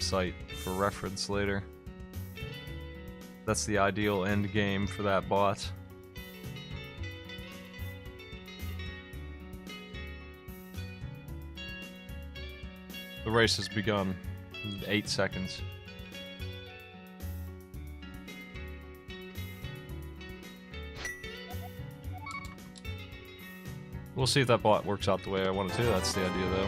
site for reference later. That's the ideal end game for that bot. The race has begun. 8 seconds. We'll see if that bot works out the way I want it to. That's the idea, though.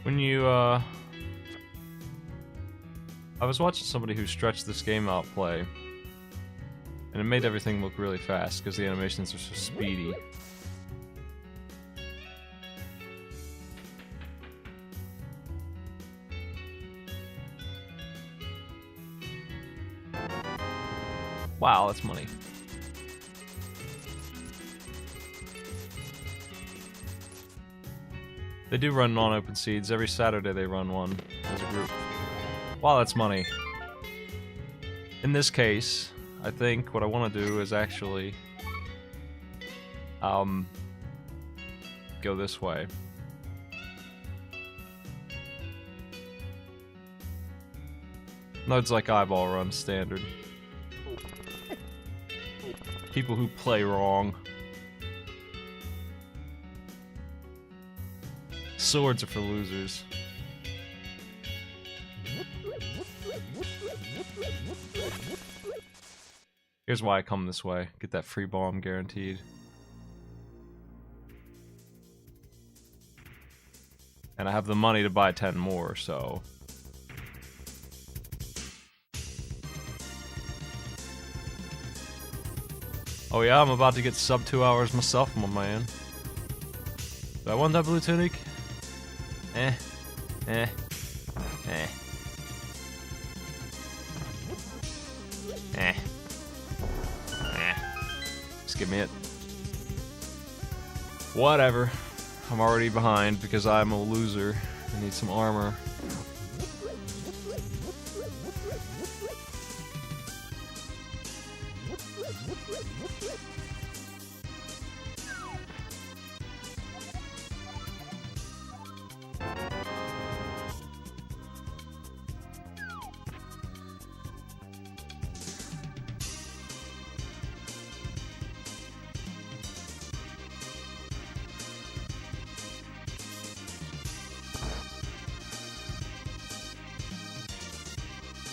When you, I was watching somebody who stretched this game out play, and it made everything look really fast because the animations are so speedy. Wow, that's money. They do run non-open seeds. Every Saturday they run one as a group. Wow, that's money. In this case, I think what I want to do is actually go this way. Nodes like eyeball run standard. People who play wrong. Swords are for losers. Here's why I come this way. Get that free bomb guaranteed. And I have the money to buy 10 more, so... Oh yeah, I'm about to get sub 2 hours myself, my man. Do I want that blue tunic? Eh. Eh. Eh. Eh. Eh. Just give me it. Whatever. I'm already behind because I'm a loser. I need some armor.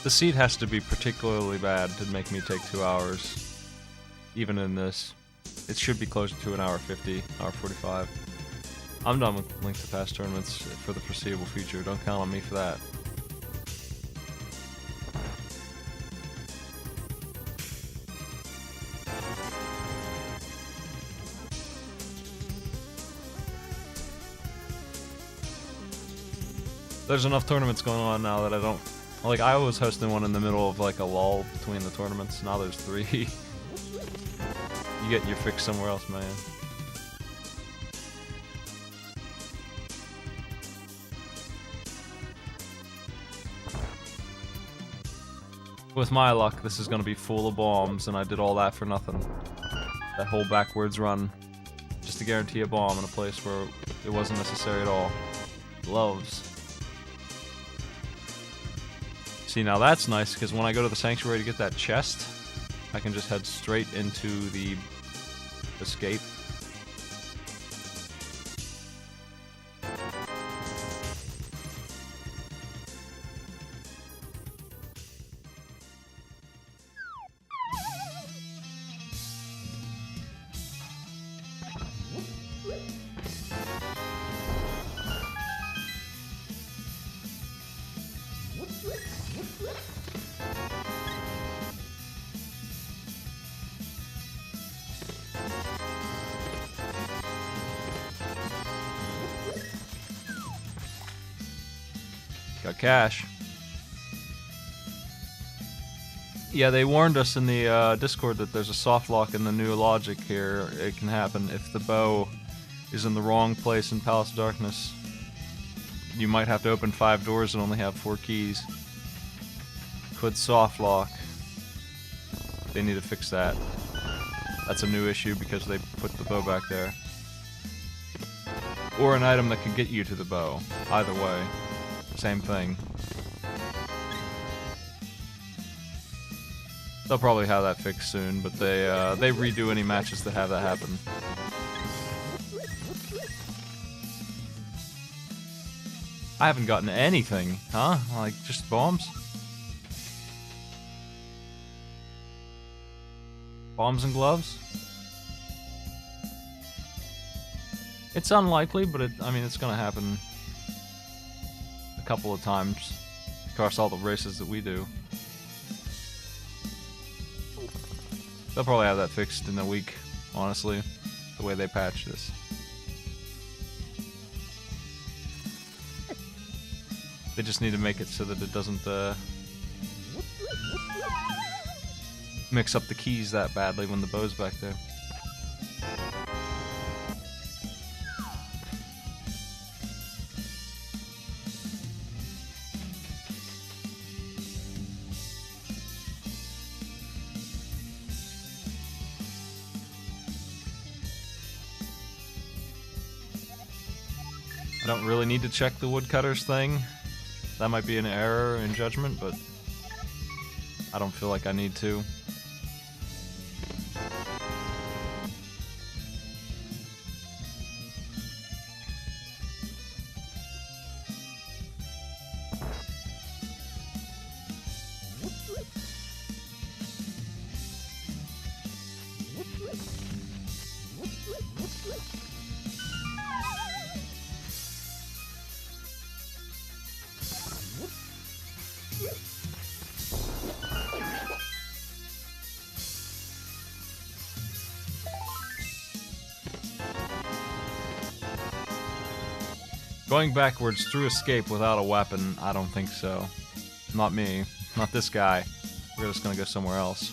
The seed has to be particularly bad to make me take 2 hours. Even in this. It should be closer to an hour 50, hour 45. I'm done with Link to Past tournaments for the foreseeable future. Don't count on me for that. There's enough tournaments going on now that I don't... Like, I was hosting one in the middle of, like, a lull between the tournaments. Now there's 3. You get your fix somewhere else, man. With my luck, this is gonna be full of bombs, and I did all that for nothing. That whole backwards run. Just to guarantee a bomb in a place where it wasn't necessary at all. Gloves. See, now that's nice, because when I go to the sanctuary to get that chest, I can just head straight into the escape. Got cash. Yeah, they warned us in the Discord that there's a soft lock in the new logic here. It can happen if the bow is in the wrong place in Palace of Darkness. You might have to open 5 doors and only have 4 keys. Could soft lock. They need to fix that. That's a new issue because they put the bow back there. Or an item that can get you to the bow. Either way. Same thing. They'll probably have that fixed soon, but they redo any matches that have that happen. I haven't gotten anything, huh? Like, just bombs? Bombs and gloves? It's unlikely, but I mean, it's gonna happen a couple of times across all the races that we do. They'll probably have that fixed in a week, honestly, the way they patch this. They just need to make it so that it doesn't mix up the keys that badly when the bow's back there. I don't really need to check the woodcutters thing. That might be an error in judgment, but I don't feel like I need to. Going backwards through escape without a weapon, I don't think so. Not me. Not this guy. We're just gonna go somewhere else.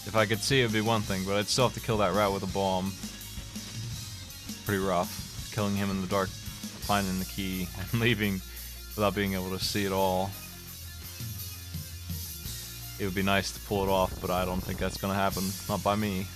If I could see, it would be one thing, but I'd still have to kill that rat with a bomb. Pretty rough. Killing him in the dark, finding the key, and leaving without being able to see it all. It would be nice to pull it off, but I don't think that's gonna happen. Not by me.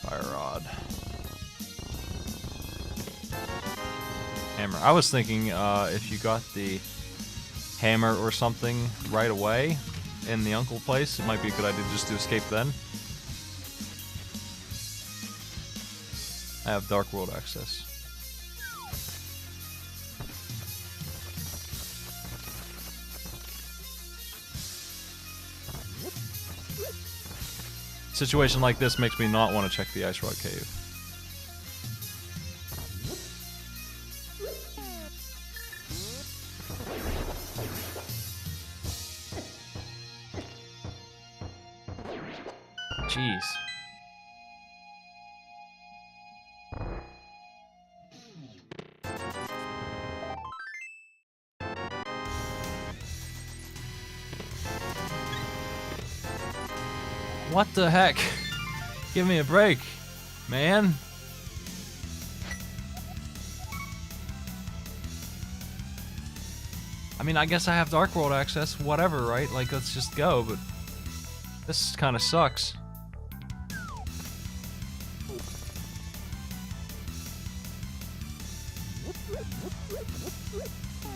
Fire rod. Hammer. I was thinking if you got the hammer or something right away in the uncle place, it might be a good idea just to escape then. I have Dark World access. Situation like this makes me not want to check the Ice Rod Cave. Jeez. What the heck? Give me a break, man. I mean, I guess I have Dark World access, whatever, right? Like, let's just go, but this kind of sucks.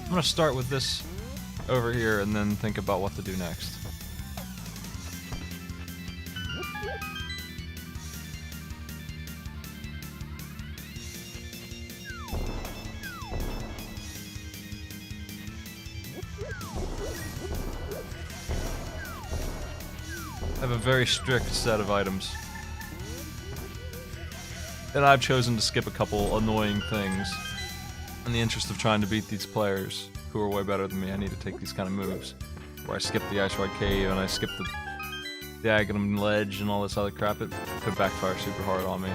I'm gonna start with this over here and then think about what to do next. I have a very strict set of items. And I've chosen to skip a couple annoying things. In the interest of trying to beat these players, who are way better than me, I need to take these kind of moves. where I skipped the Ice Ride Cave and I skipped the Aghanim Ledge and all this other crap, it could backfire super hard on me.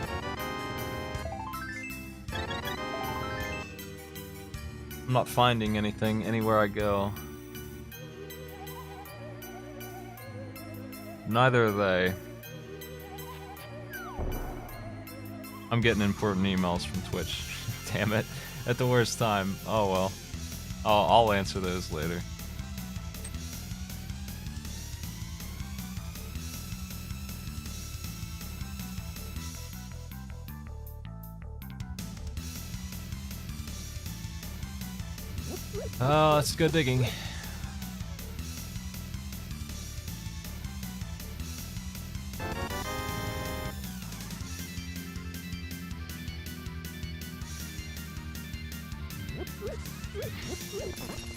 I'm not finding anything anywhere I go. Neither are they. I'm getting important emails from Twitch. Damn it. At the worst time. Oh well. I'll answer those later. Let's go digging.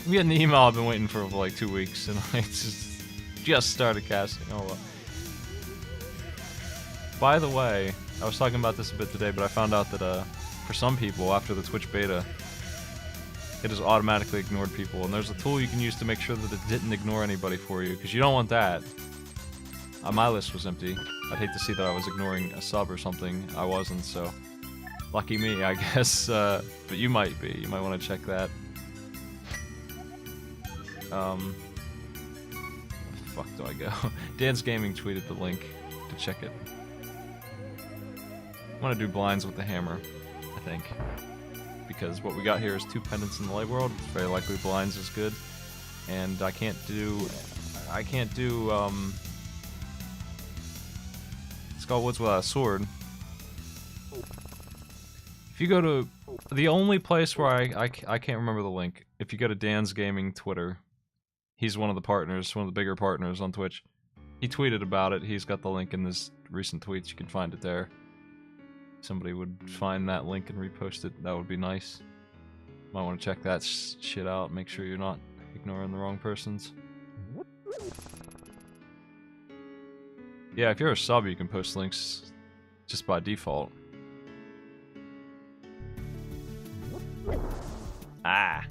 I'm getting the email I've been waiting for like 2 weeks, and I just started casting. Oh well. By the way, I was talking about this a bit today, but I found out that for some people after the Twitch beta, it has automatically ignored people, and there's a tool you can use to make sure that it didn't ignore anybody for you, because you don't want that. My list was empty. I'd hate to see that I was ignoring a sub or something. I wasn't, so lucky me, I guess. But you might be. You might want to check that. Where the fuck do I go? Dan's Gaming tweeted the link to check it. I want to do blinds with the hammer, I think. Because what we got here is 2 pendants in the light world. It's very likely blinds is good. And I can't do Skull Woods without a sword. If you go to the only place where I can't remember the link. If you go to Dan's Gaming Twitter, he's one of the partners, one of the bigger partners on Twitch. He tweeted about it. He's got the link in his recent tweets. You can find it there. Somebody would find that link and repost it. That would be nice. Might want to check that shit out. Make sure you're not ignoring the wrong persons. Yeah, if you're a sub, you can post links just by default. Ah.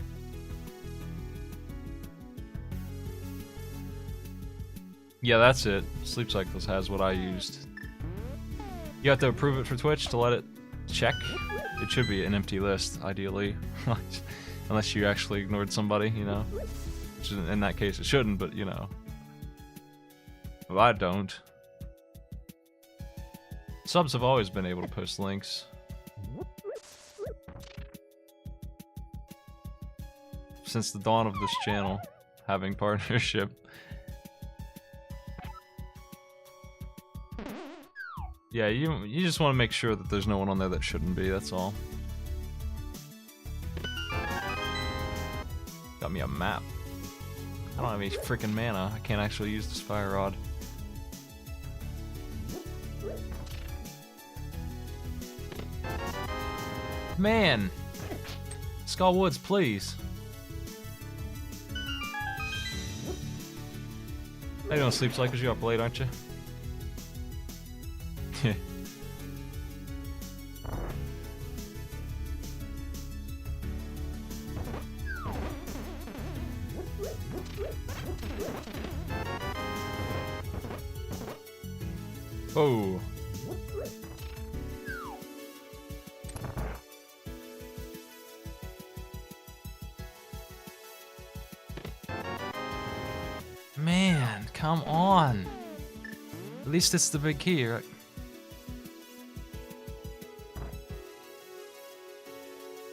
Yeah, that's it. Sleep Cycles has what I used. You have to approve it for Twitch to let it check. It should be an empty list, ideally. Unless you actually ignored somebody, you know. Which in that case it shouldn't, but you know. Well, I don't. Subs have always been able to post links. Since the dawn of this channel, having partnership. Yeah, you just want to make sure that there's no one on there that shouldn't be, that's all. Got me a map. I don't have any freaking mana. I can't actually use this fire rod. Man! Skull Woods, please. How you doing, Sleep Cycles? You up late, aren't you? Oh. Man, come on. At least it's the big key, right?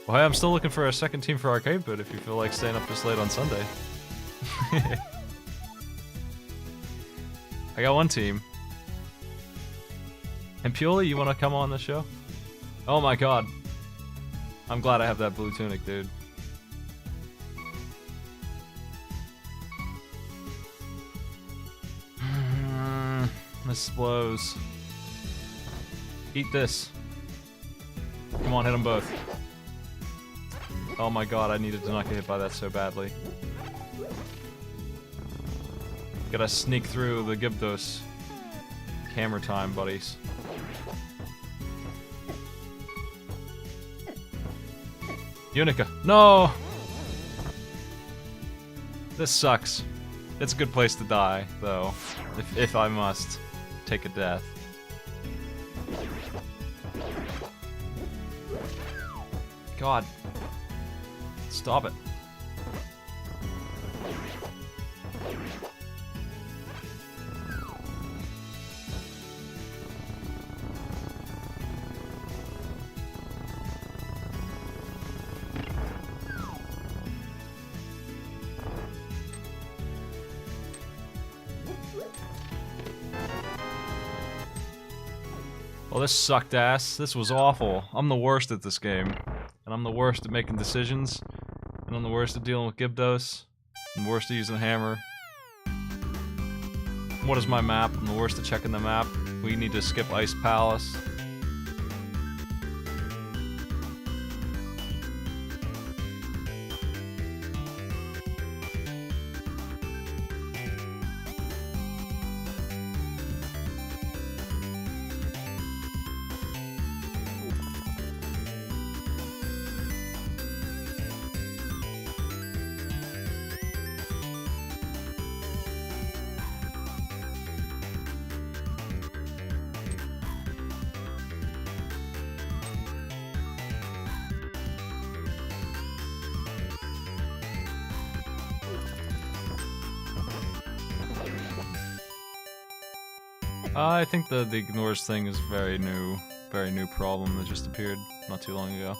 Well, hey, I'm still looking for a second team for arcade, but if you feel like staying up this late on Sunday. I got one team. And Puli, you want to come on the show? Oh my god. I'm glad I have that blue tunic, dude. This blows. Eat this. Come on, hit them both. Oh my god, I needed to not get hit by that so badly. Gotta sneak through the Gibdos. Hammer time, buddies. Unica. No! This sucks. It's a good place to die, though, if I must take a death. God. Stop it. Well, this sucked ass. This was awful. I'm the worst at this game. And I'm the worst at making decisions. And I'm the worst at dealing with Gibdos. I'm the worst at using a hammer. What is my map? I'm the worst at checking the map. We need to skip Ice Palace. I think the ignores thing is very new problem that just appeared not too long ago.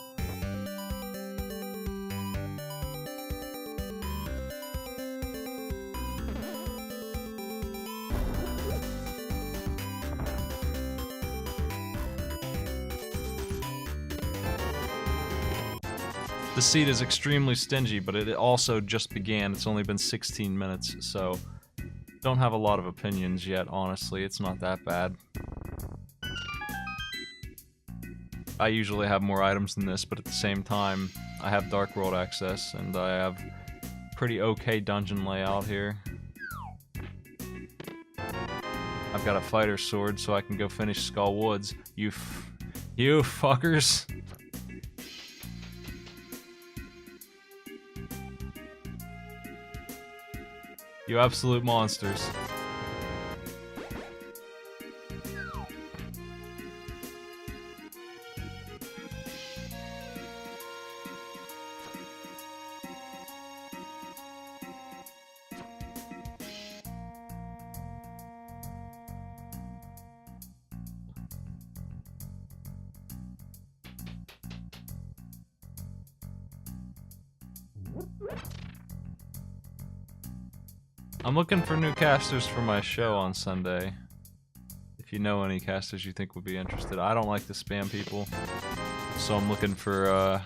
The seed is extremely stingy, but it also just began. It's only been 16 minutes, so don't have a lot of opinions yet, honestly. It's not that bad. I usually have more items than this, but at the same time, I have Dark World access, and I have pretty okay dungeon layout here. I've got a fighter sword, so I can go finish Skull Woods. You fuckers! You absolute monsters. I'm looking for new casters for my show on Sunday. If you know any casters you think would be interested. I don't like to spam people, so I'm looking for,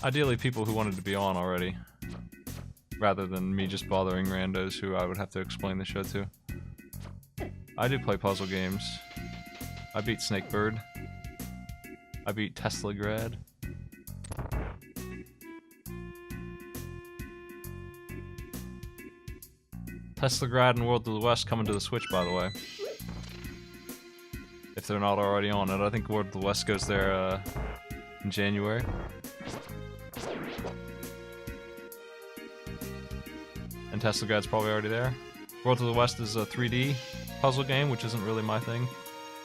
ideally people who wanted to be on already, rather than me just bothering randos who I would have to explain the show to. I do play puzzle games. I beat Snakebird. I beat Teslagrad. Teslagrad and World of the West coming to the Switch, by the way. If they're not already on it. I think World of the West goes there in January. And Teslagrad's probably already there. World of the West is a 3D puzzle game, which isn't really my thing.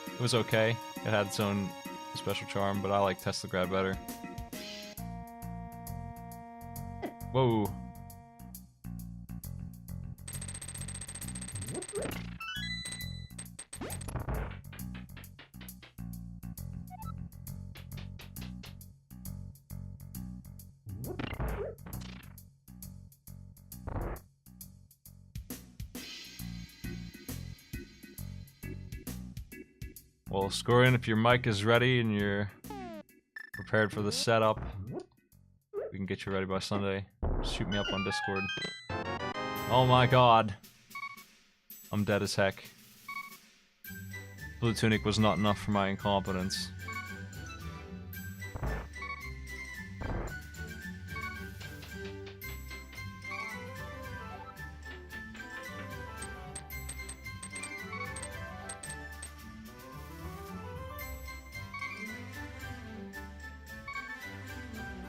It was okay. It had its own special charm, but I like Teslagrad better. Whoa. Well, Scorian, if your mic is ready and you're prepared for the setup, we can get you ready by Sunday. Shoot me up on Discord. Oh my god. I'm dead as heck. Blue Tunic was not enough for my incompetence.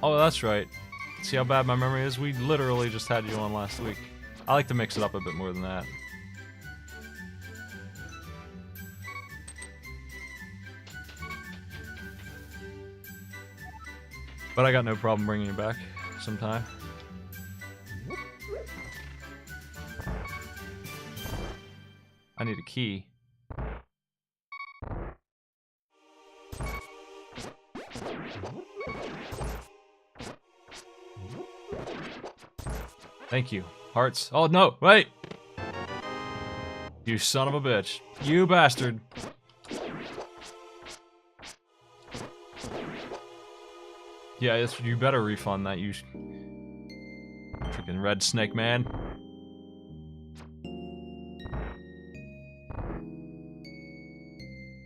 Oh, that's right. See how bad my memory is? We literally just had you on last week. I like to mix it up a bit more than that. But I got no problem bringing you back sometime. I need a key. Thank you. Hearts. Oh no, wait! You son of a bitch. You bastard. Yeah, you better refund that, you freaking red snake man.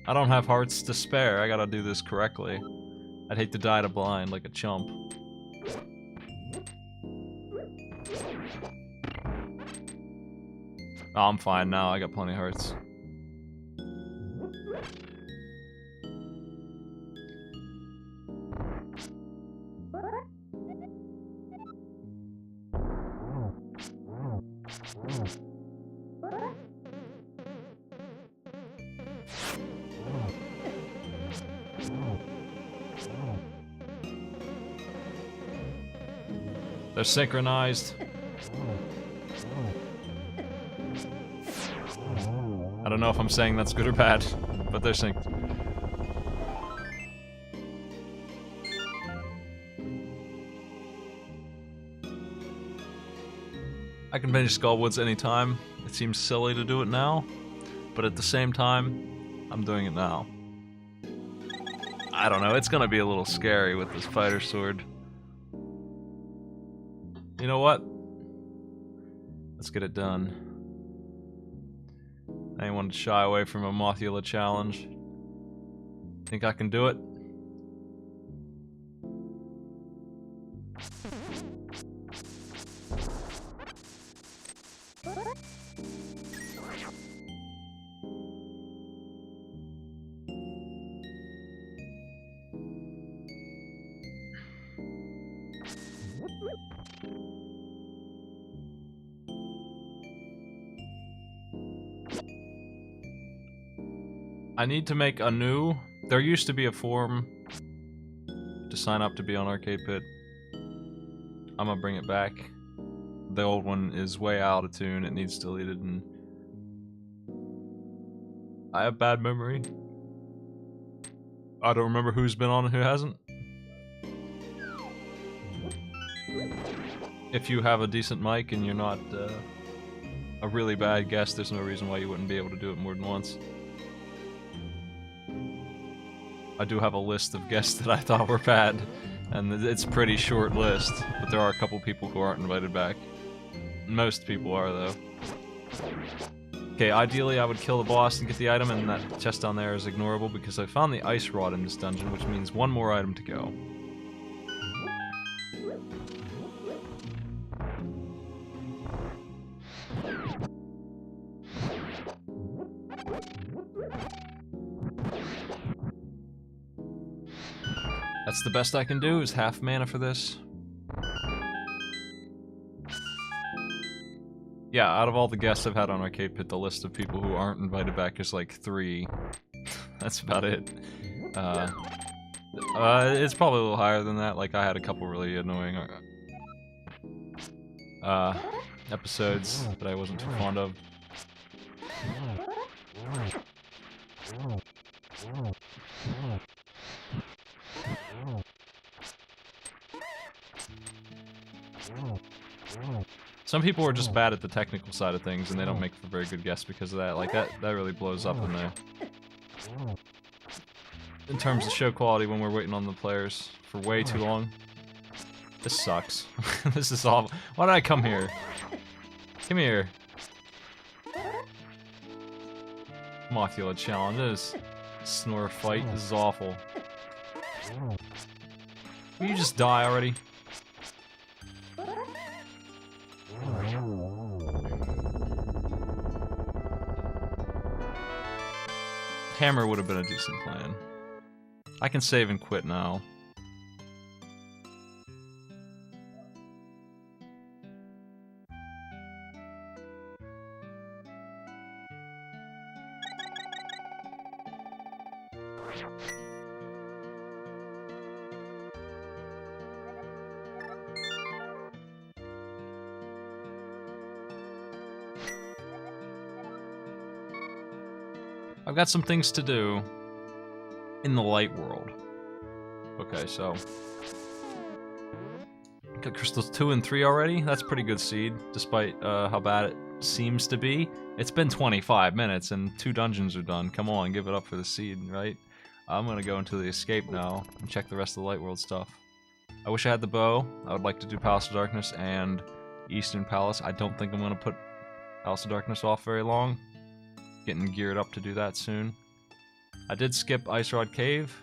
I don't have hearts to spare. I gotta do this correctly. I'd hate to die to blind like a chump. Oh, I'm fine now. I got plenty of hearts. They're synchronized. I don't know if I'm saying that's good or bad, but they're synced. I can finish Skullwoods anytime. It seems silly to do it now, but at the same time, I'm doing it now. I don't know, it's gonna be a little scary with this fighter sword. You know what? Let's get it done. I ain't wanted to shy away from a Mothula challenge. Think I can do it? I need to make a new... There used to be a form to sign up to be on Arcade Pit. I'm gonna bring it back. The old one is way out of tune, it needs deleted, and... I have bad memory. I don't remember who's been on and who hasn't. If you have a decent mic and you're not a really bad guest, there's no reason why you wouldn't be able to do it more than once. I do have a list of guests that I thought were bad, and it's a pretty short list, but there are a couple people who aren't invited back. Most people are, though. Okay, ideally I would kill the boss and get the item, and that chest down there is ignorable because I found the ice rod in this dungeon, which means one more item to go. That's the best I can do, is half mana for this. Yeah, out of all the guests I've had on Arcade Pit, the list of people who aren't invited back is like 3. That's about it. It's probably a little higher than that, like I had a couple really annoying episodes that I wasn't too fond of. Some people are just bad at the technical side of things, and they don't make for very good guests because of that. Like, that really blows up in terms of show quality when we're waiting on the players for way too long. This sucks. This is awful. Why did I come here? Come here. Mothula challenge. This snore fight. This is awful. Will you just die already? Hammer would have been a decent plan. I can save and quit now. I've got some things to do in the light world. Okay, so got crystals 2 and 3 already. That's pretty good seed, despite how bad it seems to be. It's been 25 minutes and 2 dungeons are done. Come on, give it up for the seed, right? I'm gonna go into the escape now and check the rest of the light world stuff. I wish I had the bow. I would like to do Palace of Darkness and Eastern Palace. I don't think I'm gonna put Palace of Darkness off very long. Getting geared up to do that soon. I did skip Ice Rod Cave.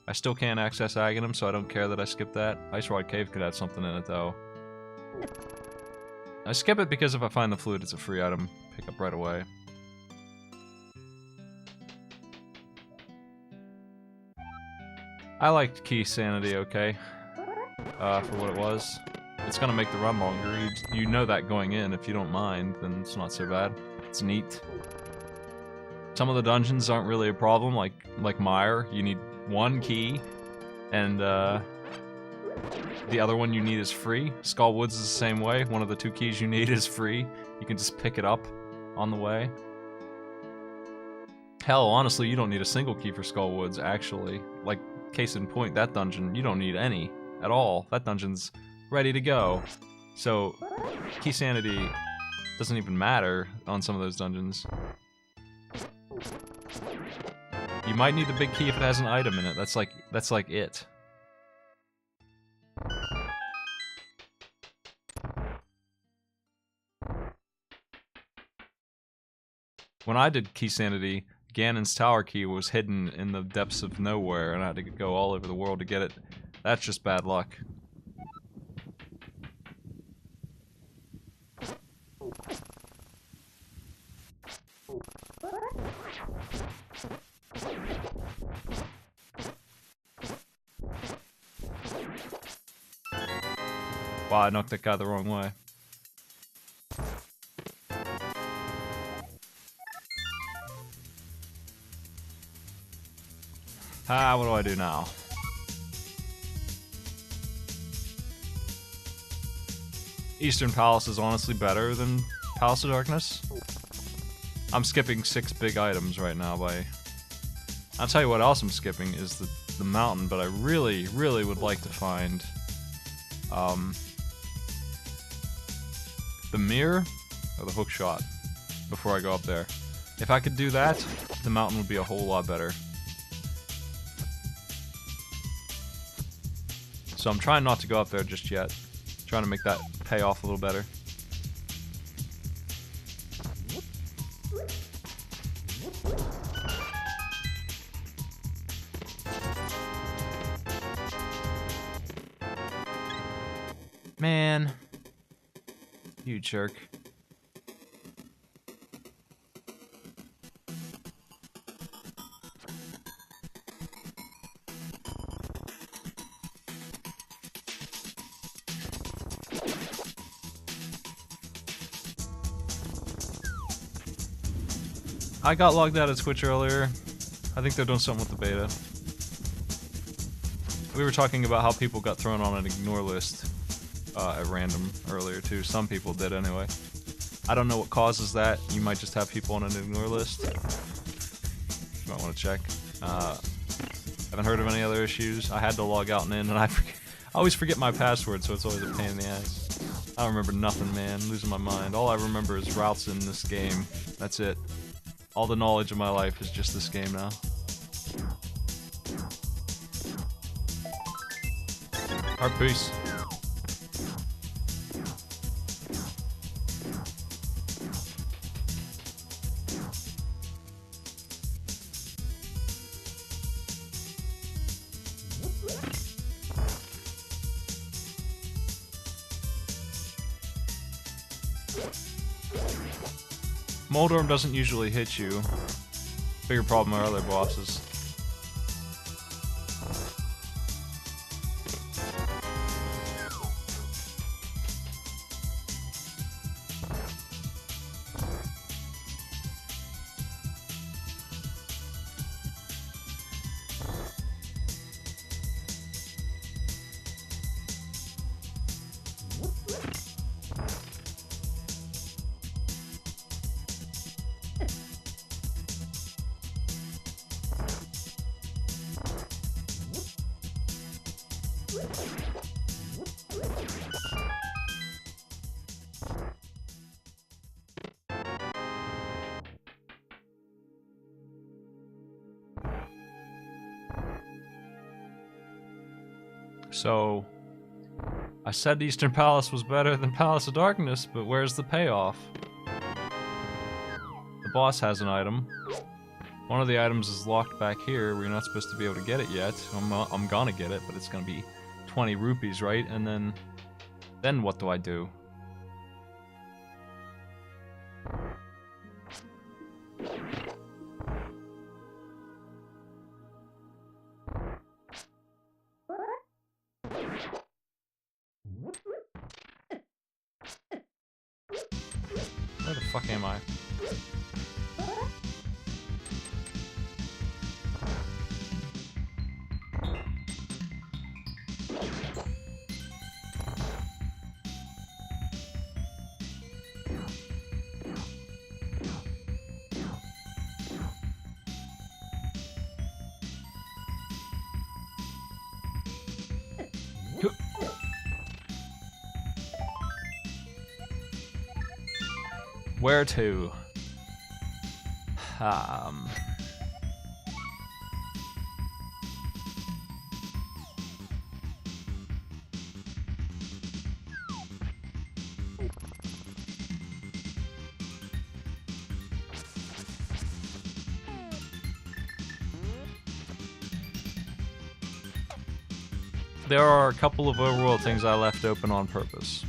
I still can't access Aghanim, so I don't care that I skipped that. Ice Rod Cave could have something in it, though. I skip it because if I find the flute, it's a free item. Pick up right away. I liked Key Sanity okay. For what it was. It's gonna make the run longer. You know that going in. If you don't mind, then it's not so bad. It's neat. Some of the dungeons aren't really a problem, like Mire. You need 1 key, and the other one you need is free. Skull Woods is the same way. One of the 2 keys you need is free. You can just pick it up on the way. Hell, honestly, you don't need a single key for Skull Woods, actually. Like, case in point, that dungeon, you don't need any at all. That dungeon's ready to go. So, Key Sanity doesn't even matter on some of those dungeons. You might need the big key if it has an item in it. That's like it. When I did Key Sanity, Ganon's Tower Key was hidden in the depths of nowhere, and I had to go all over the world to get it. That's just bad luck. Wow, I knocked that guy the wrong way. What do I do now? Eastern Palace is honestly better than Palace of Darkness. I'm skipping 6 big items right now by... I'll tell you what else I'm skipping is the mountain, but I really, really would like to find... the mirror or the hook shot before I go up there. If I could do that, the mountain would be a whole lot better. So I'm trying not to go up there just yet. Trying to make that pay off a little better. Man. You jerk. I got logged out of Twitch earlier. I think they're doing something with the beta. We were talking about how people got thrown on an ignore list at random earlier too. Some people did anyway. I don't know what causes that. You might just have people on an ignore list. You might want to check. Haven't heard of any other issues. I had to log out and in, and I always forget my password, so it's always a pain in the ass. I don't remember nothing, man. I'm losing my mind. All I remember is routes in this game. That's it. All the knowledge of my life is just this game now. Alright, peace. Moldorm doesn't usually hit you. Bigger problem are other bosses. So, I said Eastern Palace was better than Palace of Darkness, but where's the payoff? The boss has an item. One of the items is locked back here. We're not supposed to be able to get it yet. I'm gonna get it, but it's gonna be 20 rupees, right? And then what do I do? Where the fuck am I? Where to? There are a couple of overworld things I left open on purpose.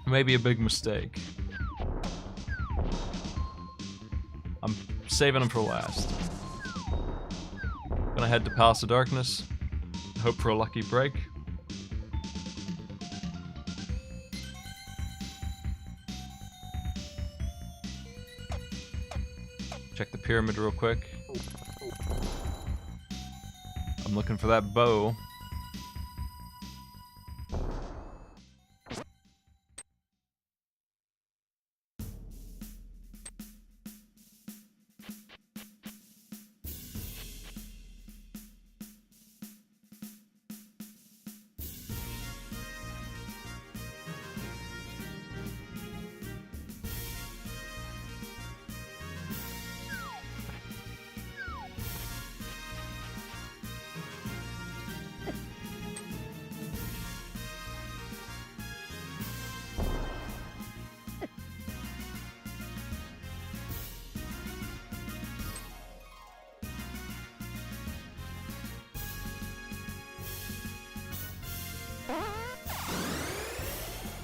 Maybe a big mistake. I'm saving them for last. Gonna head to Palace of Darkness. Hope for a lucky break. Check the pyramid real quick. I'm looking for that bow.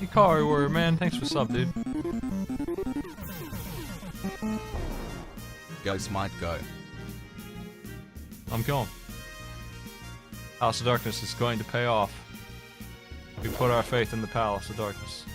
Hikari Warrior, man, thanks for sub, dude. Ghost might go. I'm going. Palace of Darkness is going to pay off. We put our faith in the Palace of Darkness.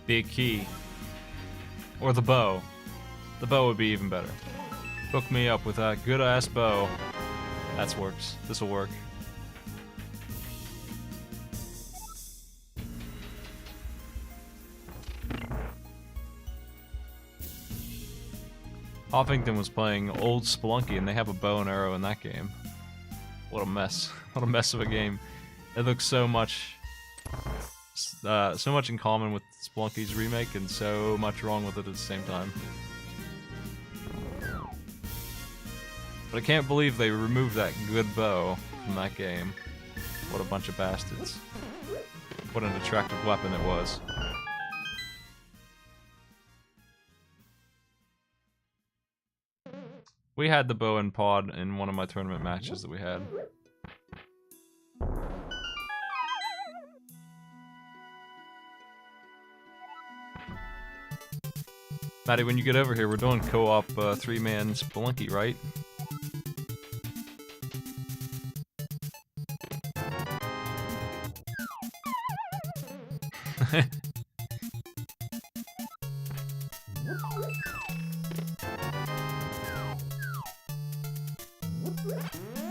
Big key. Or the bow. The bow would be even better. Hook me up with that good ass bow. That works. This'll work. Hoffington was playing old Spelunky and they have a bow and arrow in that game. What a mess. What a mess of a game. It looks so much in common with Spelunky's remake and so much wrong with it at the same time. But I can't believe they removed that good bow from that game. What a bunch of bastards. What an attractive weapon it was. We had the bow and pod in one of my tournament matches that we had. Maddie, when you get over here, we're doing co-op 3-man Spelunky, right?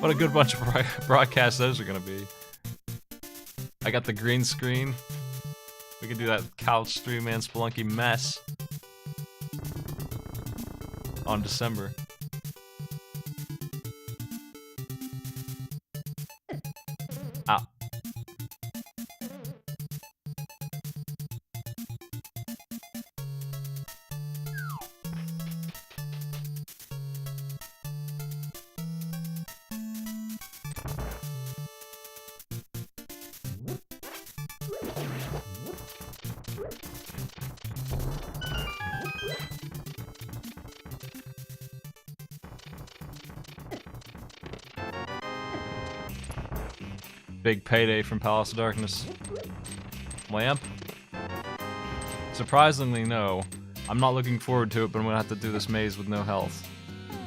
What a good bunch of broadcasts those are gonna be. I got the green screen. We can do that couch 3-man Spelunky mess on December. Ah. Big payday from Palace of Darkness. Lamp? Surprisingly, no. I'm not looking forward to it, but I'm gonna have to do this maze with no health.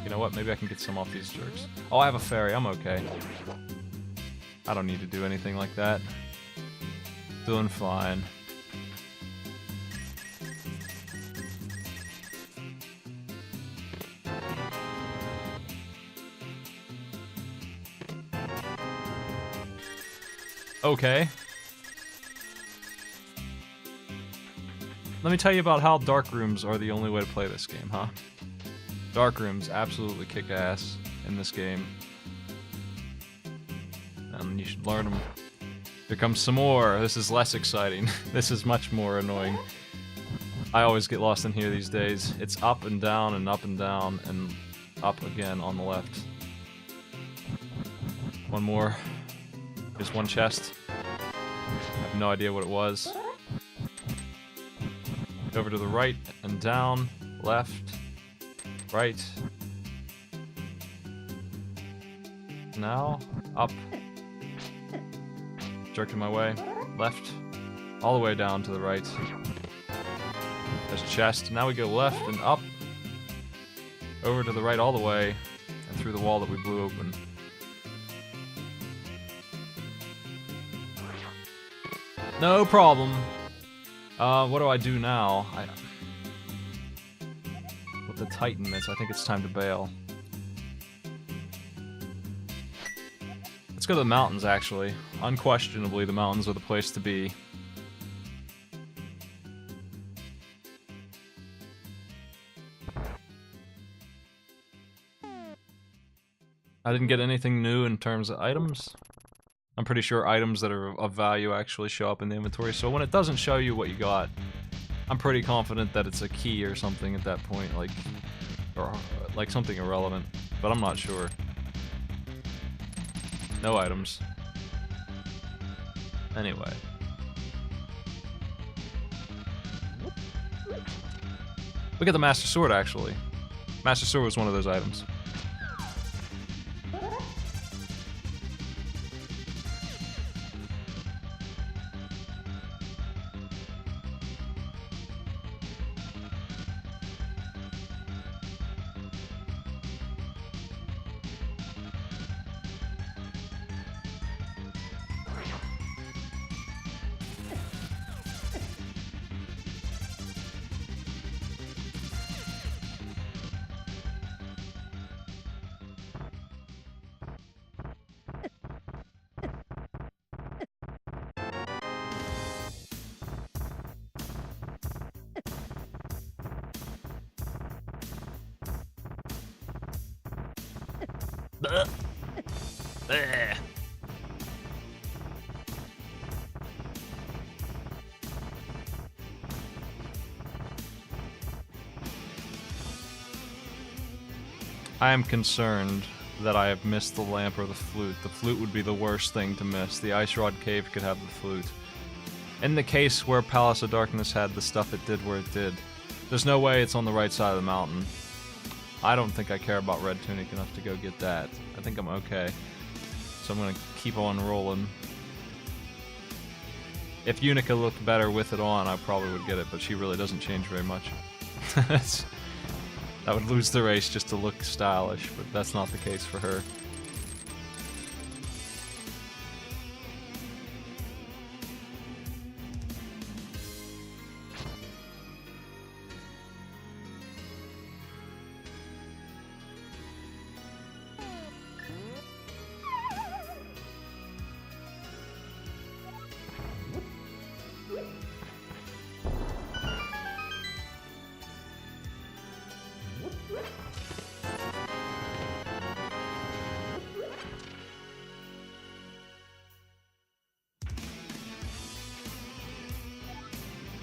You know what? Maybe I can get some off these jerks. Oh, I have a fairy. I'm okay. I don't need to do anything like that. Doing fine. Okay. Let me tell you about how dark rooms are the only way to play this game, huh? Dark rooms absolutely kick ass in this game. And you should learn them. Here comes some more. This is less exciting. This is much more annoying. I always get lost in here these days. It's up and down and up and down and up again on the left. One more. There's one chest. I have no idea what it was. Over to the right and down, left, right. Now, up. Jerking my way. Left. All the way down to the right. There's a chest. Now we go left and up. Over to the right all the way. And through the wall that we blew open. No problem. What do I do now? With the Titan miss, I think it's time to bail. Let's go to the mountains, actually. Unquestionably, the mountains are the place to be. I didn't get anything new in terms of items. I'm pretty sure items that are of value actually show up in the inventory, so when it doesn't show you what you got, I'm pretty confident that it's a key or something at that point, or like something irrelevant, but I'm not sure. No items. Anyway. Look at the Master Sword, actually. Master Sword was one of those items. I am concerned that I have missed the lamp or the flute. The flute would be the worst thing to miss. The Ice Rod Cave could have the flute. In the case where Palace of Darkness had the stuff it did where it did, there's no way it's on the right side of the mountain. I don't think I care about Red Tunic enough to go get that. I think I'm okay. So I'm gonna keep on rolling. If Unica looked better with it on, I probably would get it, but she really doesn't change very much. That would lose the race just to look stylish, but that's not the case for her.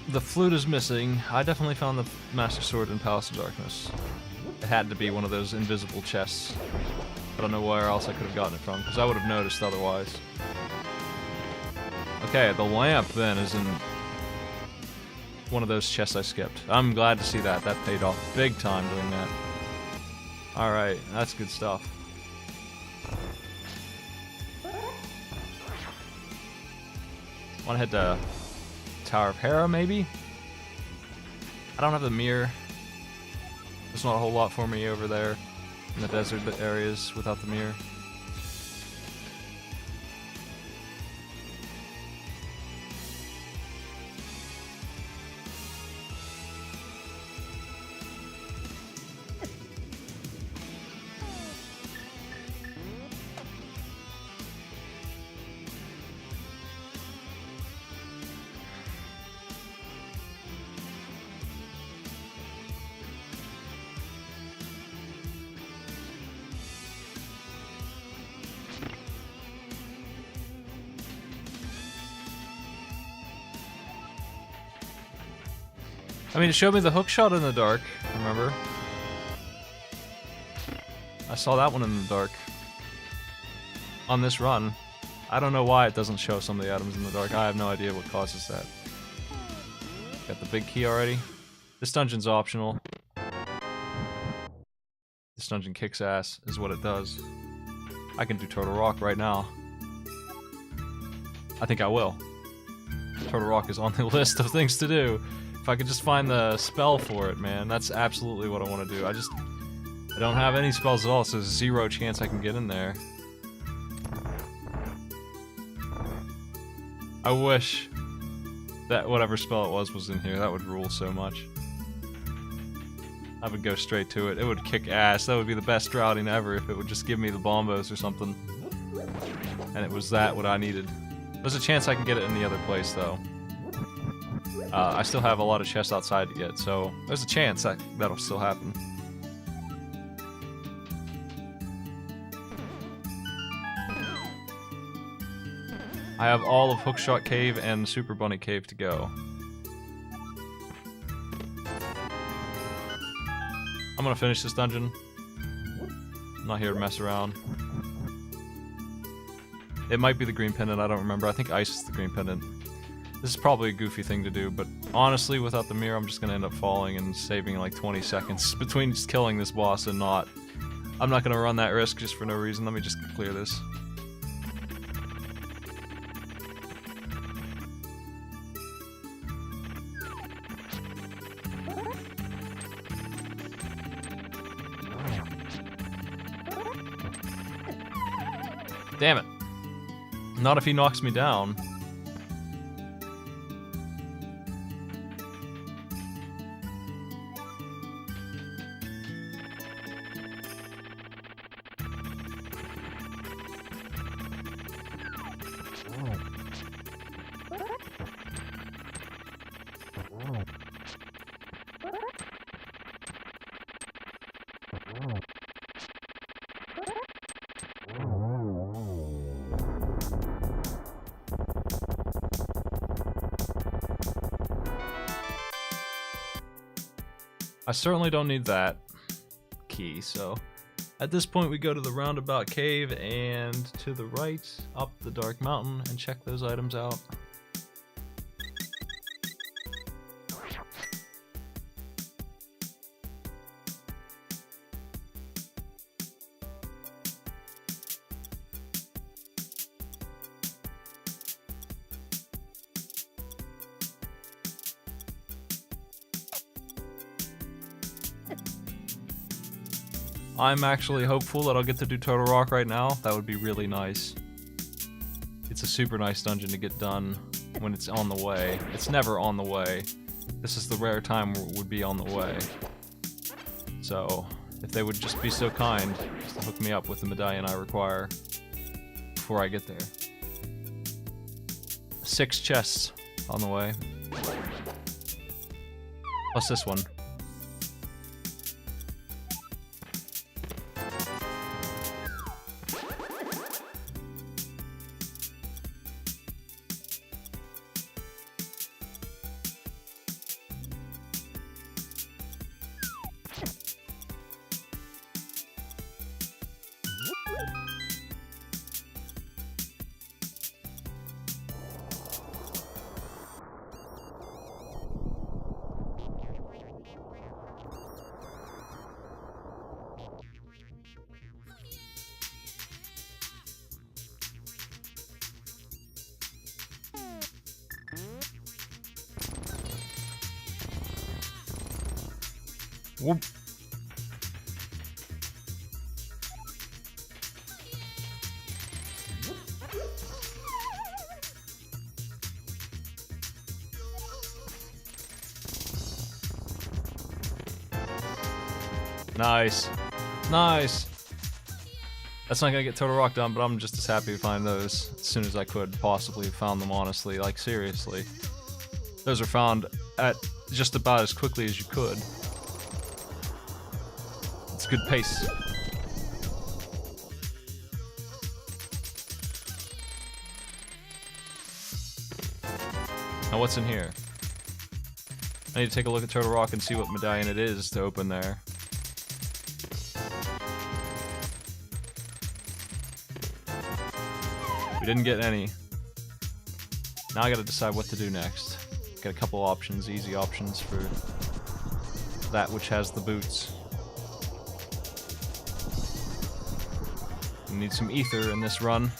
The flute is missing. I definitely found the Master Sword in Palace of Darkness. It had to be one of those invisible chests. I don't know where else I could have gotten it from, because I would have noticed otherwise. Okay, the lamp then is in one of those chests I skipped. I'm glad to see that. That paid off big time doing that. Alright, that's good stuff. Wanna head to Tower of Hera, maybe? I don't have the mirror. There's not a whole lot for me over there in the desert areas without the mirror. I mean, it showed me the hook shot in the dark, remember? I saw that one in the dark. On this run. I don't know why it doesn't show some of the items in the dark. I have no idea what causes that. Got the big key already. This dungeon's optional. This dungeon kicks ass, is what it does. I can do Turtle Rock right now. I think I will. Turtle Rock is on the list of things to do. If I could just find the spell for it, man, that's absolutely what I want to do. I don't have any spells at all, so there's zero chance I can get in there. I wish that whatever spell it was in here. That would rule so much. I would go straight to it. It would kick ass. That would be the best routing ever if it would just give me the bombos or something. And it was that what I needed. There's a chance I can get it in the other place, though. I still have a lot of chests outside to get, so there's a chance that'll still happen. I have all of Hookshot Cave and Super Bunny Cave to go. I'm gonna finish this dungeon. I'm not here to mess around. It might be the green pendant, I don't remember. I think ice is the green pendant. This is probably a goofy thing to do, but honestly, without the mirror, I'm just gonna end up falling and saving like 20 seconds between just killing this boss and not. I'm not gonna run that risk just for no reason. Let me just clear this. Damn it. Not if he knocks me down. I certainly don't need that key, so at this point we go to the roundabout cave and to the right, up the dark mountain, and check those items out. I'm actually hopeful that I'll get to do Total Rock right now. That would be really nice. It's a super nice dungeon to get done when it's on the way. It's never on the way. This is the rare time where it would be on the way. So, if they would just be so kind, just to hook me up with the medallion I require before I get there. 6 chests on the way. Plus this one. Whoop. Nice. Nice. That's not gonna get Total Rock done, but I'm just as happy to find those as soon as I could possibly have found them, honestly. Like, seriously. Those are found at just about as quickly as you could. It's good pace. Now what's in here? I need to take a look at Turtle Rock and see what medallion it is to open there. We didn't get any. Now I gotta decide what to do next. Got a couple options, easy options for that which has the boots. We need some ether in this run.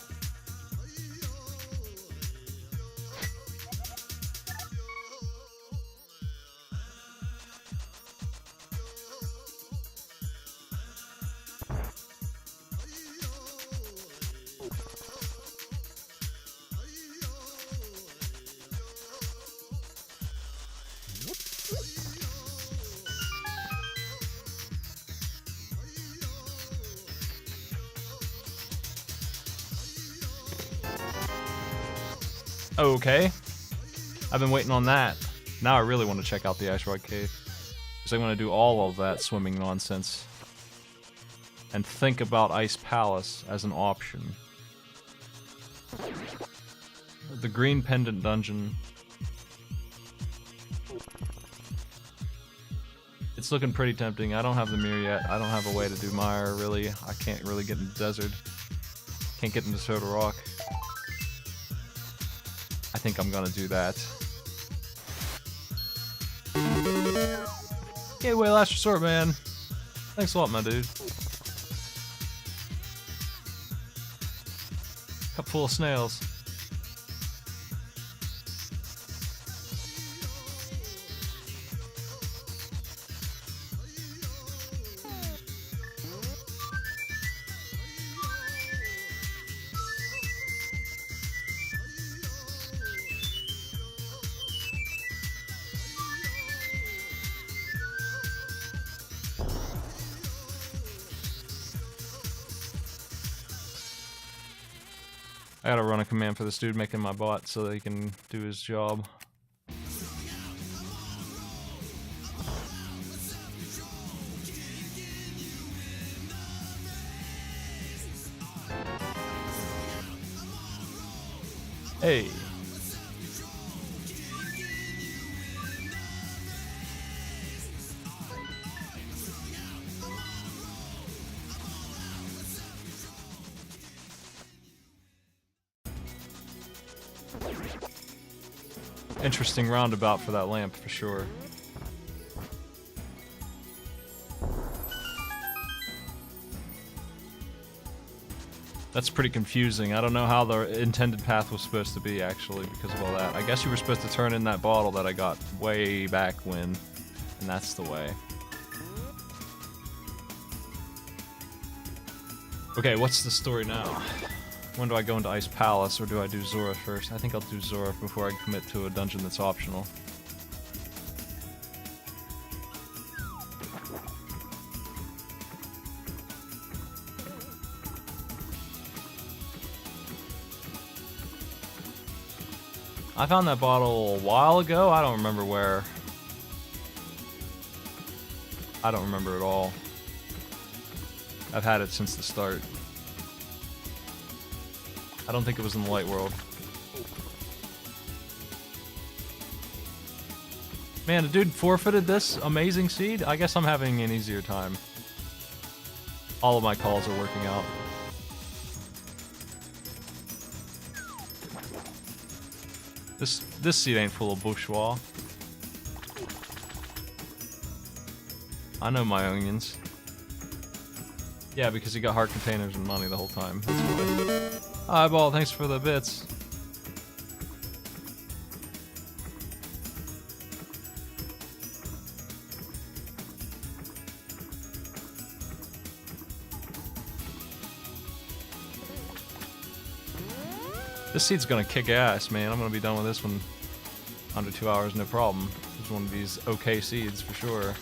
Okay. I've been waiting on that. Now I really want to check out the Ice Rock Cave. Because I'm going to do all of that swimming nonsense. And think about Ice Palace as an option. The Green Pendant Dungeon. It's looking pretty tempting. I don't have the mirror yet. I don't have a way to do Mire, really. I can't really get in the desert. Can't get into Soda Rock. I think I'm gonna do that. Gateway Last Resort, man. Thanks a lot, my dude. Cup full of snails. I gotta run a command for this dude making my bot so that he can do his job. Hey. Interesting roundabout for that lamp, for sure. That's pretty confusing. I don't know how the intended path was supposed to be, actually, because of all that. I guess you were supposed to turn in that bottle that I got way back when, and that's the way. Okay, what's the story now? When do I go into Ice Palace, or do I do Zora first? I think I'll do Zora before I commit to a dungeon that's optional. I found that bottle a while ago. I don't remember where. I don't remember at all. I've had it since the start. I don't think it was in the light world. Man, the dude forfeited this amazing seed? I guess I'm having an easier time. All of my calls are working out. This seed ain't full of bourgeois. I know my onions. Yeah, because he got heart containers and money the whole time. That's why. Eyeball, thanks for the bits. This seed's gonna kick ass, man. I'm gonna be done with this one under 2 hours, no problem. It's one of these okay seeds for sure.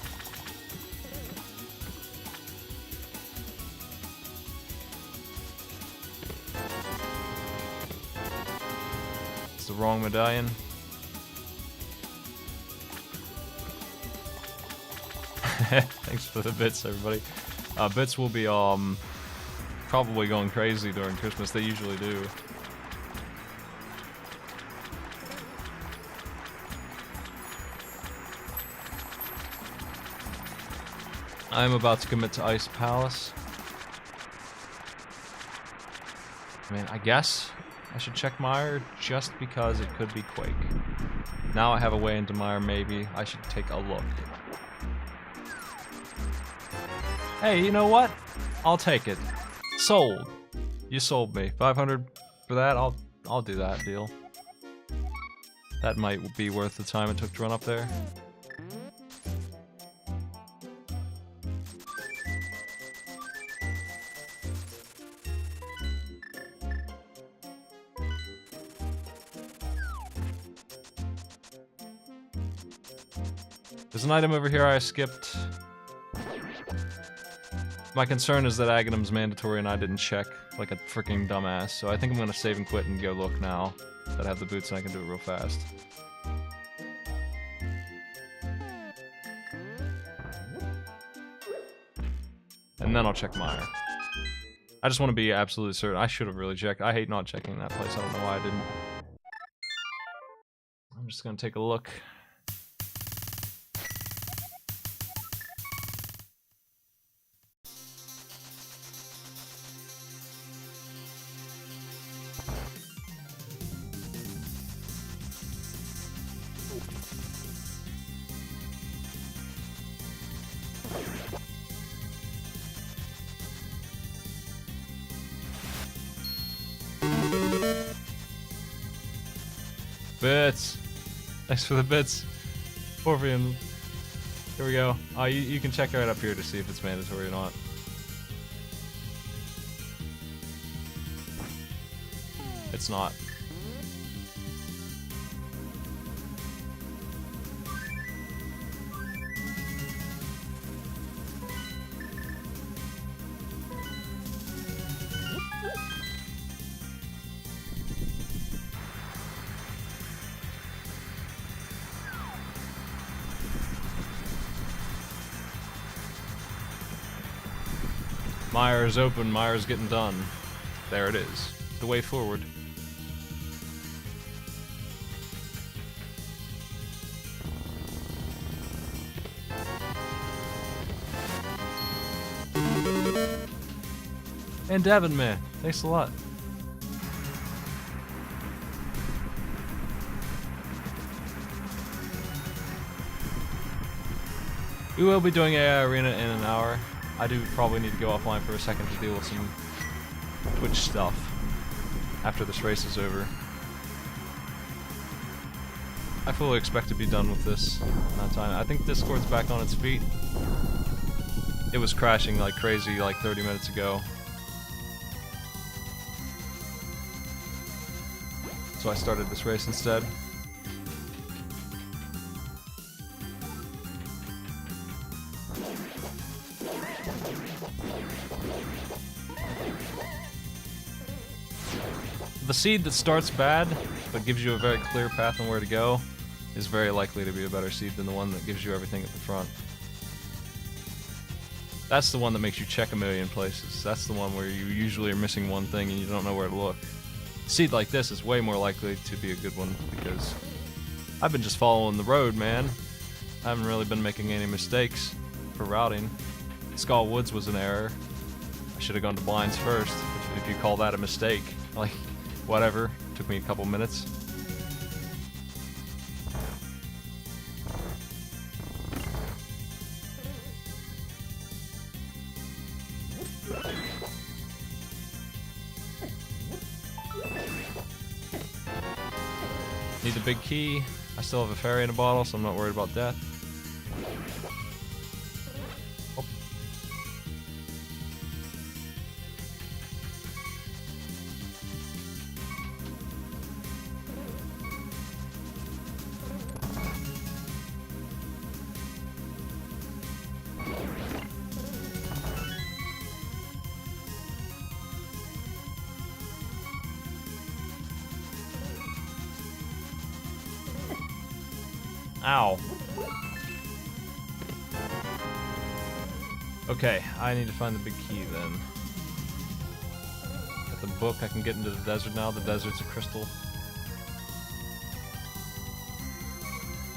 It's the wrong medallion. Thanks for the bits, everybody. Bits will be probably going crazy during Christmas. They usually do. I'm about to commit to Ice Palace. I mean, I guess I should check Mire just because it could be Quake. Now I have a way into Mire, maybe I should take a look. Hey, you know what? I'll take it. Sold. You sold me. 500 for that? I'll do that deal. That might be worth the time it took to run up there. There's an item over here I skipped. My concern is that Aghanim's mandatory and I didn't check like a freaking dumbass, so I think I'm gonna save and quit and go look now that I have the boots and I can do it real fast. And then I'll check Mire. I just want to be absolutely certain. I should have really checked. I hate not checking that place. I don't know why I didn't. I'm just gonna take a look. Bits! Thanks for the bits. Orphean. Here we go. You can check right up here to see if it's mandatory or not. It's not. Mire is open, Mire's getting done. There it is. The way forward. And Devin, man, thanks a lot. We will be doing AI Arena in an hour. I do probably need to go offline for a second to deal with some Twitch stuff after this race is over. I fully expect to be done with this in that time. I think Discord's back on its feet. It was crashing like crazy like 30 minutes ago. so I started this race instead. The seed that starts bad, but gives you a very clear path on where to go, is very likely to be a better seed than the one that gives you everything at the front. That's the one that makes you check a million places. That's the one where you usually are missing one thing and you don't know where to look. A seed like this is way more likely to be a good one because I've been just following the road, man. I haven't really been making any mistakes for routing. Skull Woods was an error. I should have gone to blinds first, if you call that a mistake. Like, whatever. Took me a couple minutes. Need the big key. I still have a fairy in a bottle, so I'm not worried about death. Oh. Ow. Okay, I need to find the big key then. Got the book, I can get into the desert now. The desert's a crystal.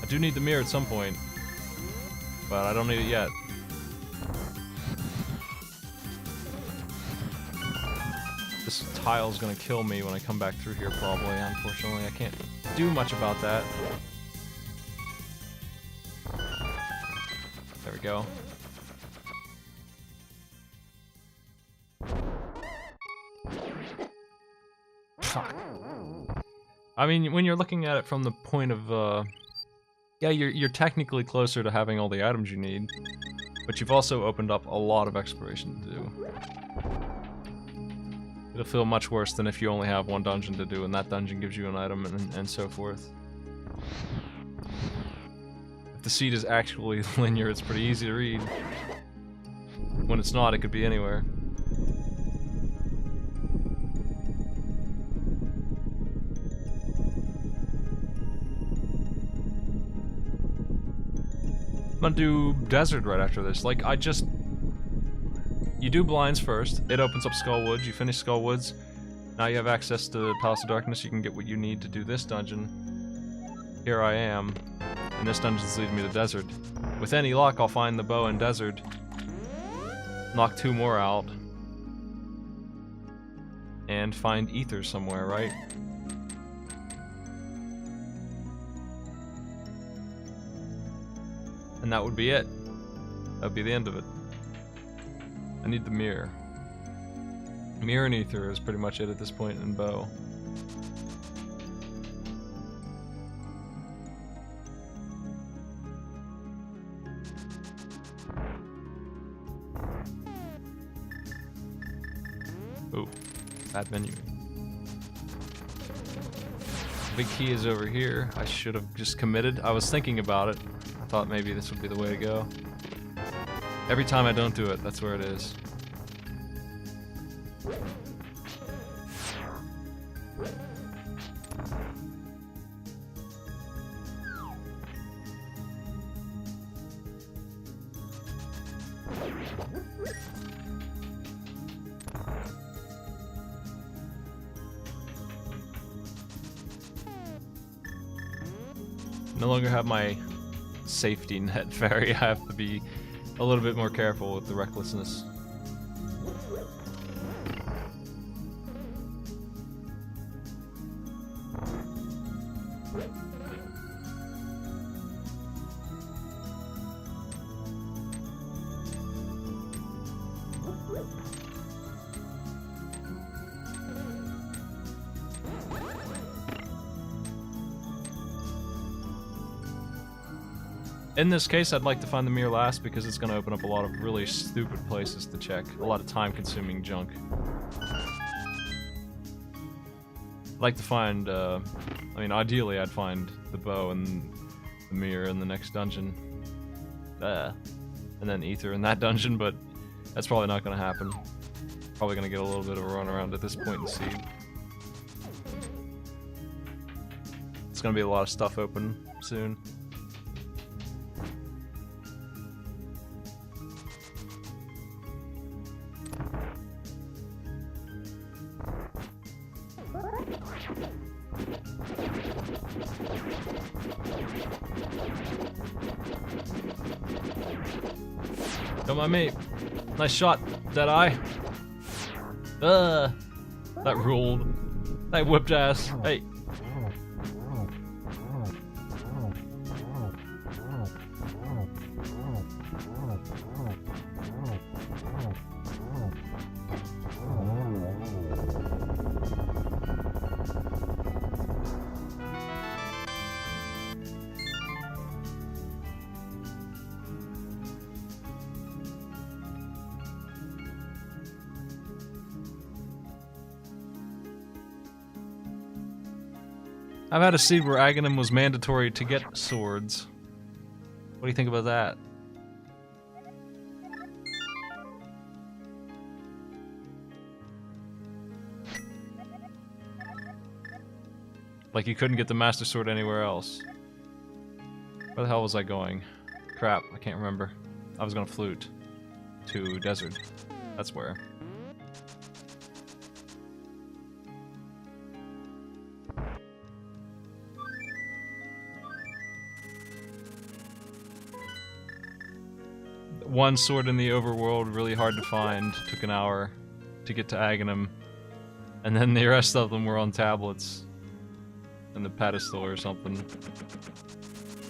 I do need the mirror at some point, but I don't need it yet. This tile's gonna kill me when I come back through here probably, unfortunately. I can't do much about that. There we go. Fuck. I mean, when you're looking at it from the point of, yeah, you're technically closer to having all the items you need, but you've also opened up a lot of exploration to do. It'll feel much worse than if you only have one dungeon to do, and that dungeon gives you an item, and so forth. The seed is actually linear, it's pretty easy to read. When it's not, it could be anywhere. I'm gonna do desert right after this. Like, you do blinds first, it opens up Skull Woods, you finish Skull Woods, now you have access to Palace of Darkness, you can get what you need to do this dungeon. Here I am. And this dungeon's leading me to desert. With any luck, I'll find the bow in desert. Knock 2 more out. And find ether somewhere, right? And that would be it. That would be the end of it. I need the mirror. Mirror and ether is pretty much it at this point in bow. Ooh, bad menu. Big key is over here. I should have just committed. I was thinking about it. I thought maybe this would be the way to go. Every time I don't do it, that's where it is. No longer have my safety net fairy. I have to be a little bit more careful with the recklessness. In this case, I'd like to find the mirror last because it's going to open up a lot of really stupid places to check. A lot of time-consuming junk. I'd like to find, I mean, ideally I'd find the bow and the mirror in the next dungeon. And then ether in that dungeon, but that's probably not going to happen. Probably going to get a little bit of a run around at this point in Seed. It's going to be a lot of stuff open soon. Don't mind me. Nice shot, Deadeye. That ruled. That whipped ass. Hey. I've had a seed where Aghanim was mandatory to get swords. What do you think about that? Like you couldn't get the Master Sword anywhere else. Where the hell was I going? Crap, I can't remember. I was gonna flute to Desert. That's where. One sword in the overworld, really hard to find. Took an hour to get to Aghanim. And then the rest of them were on tablets. In the pedestal or something.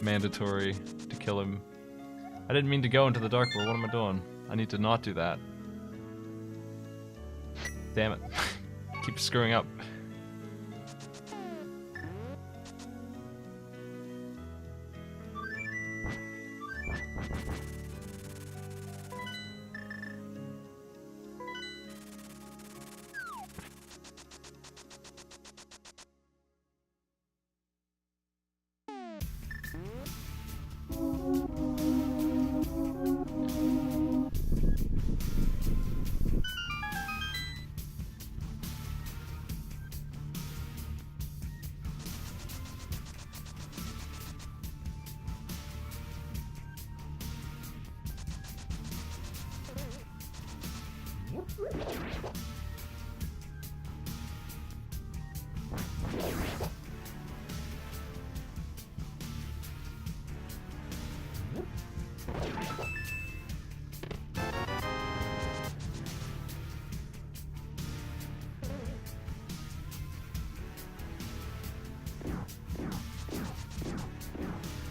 Mandatory to kill him. I didn't mean to go into the dark world. What am I doing? I need to not do that. Damn it. Keep screwing up.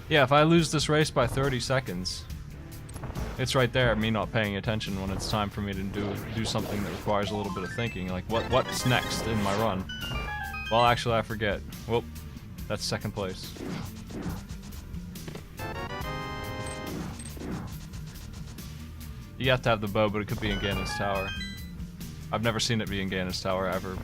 Yeah, if I lose this race by 30 seconds, it's right there, me not paying attention when it's time for me to do something that requires a little bit of thinking. Like, what's next in my run? Well, actually, I forget. Well, that's second place. You have to have the bow, but it could be in Ganon's Tower. I've never seen it be in Ganon's Tower, ever.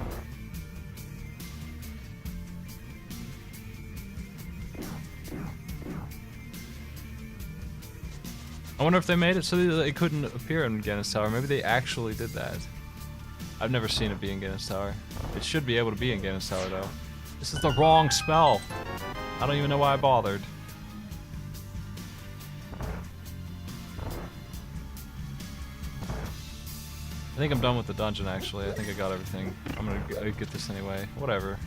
I wonder if they made it so that it couldn't appear in Ganon's Tower. Maybe they actually did that. I've never seen it be in Ganon's Tower. It should be able to be in Ganon's Tower, though. This is the wrong spell. I don't even know why I bothered. I think I'm done with the dungeon, actually. I think I got everything. I'm gonna get this anyway. Whatever.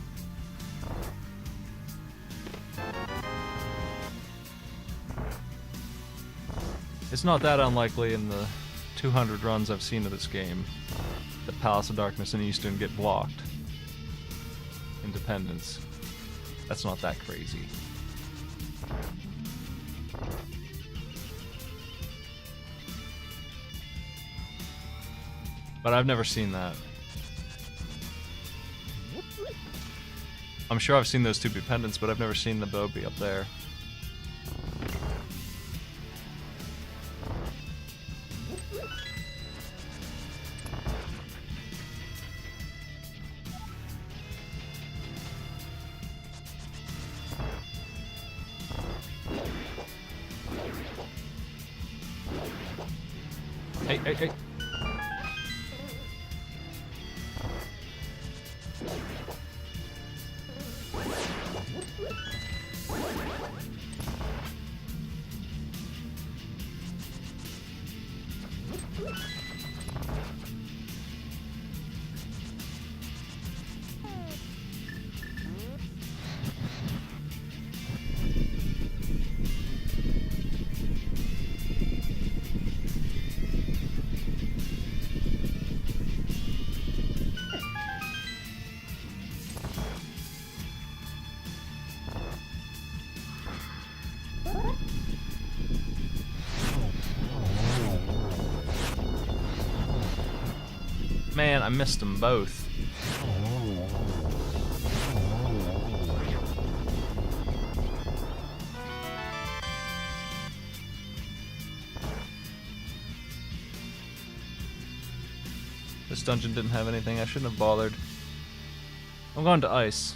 It's not that unlikely in the 200 runs I've seen of this game that Palace of Darkness and Eastern get blocked. Independence. That's not that crazy. But I've never seen that. I'm sure I've seen those two be pendants, but I've never seen the bow be up there. Hey. Man, I missed them both. This dungeon didn't have anything. I shouldn't have bothered. I'm going to ice.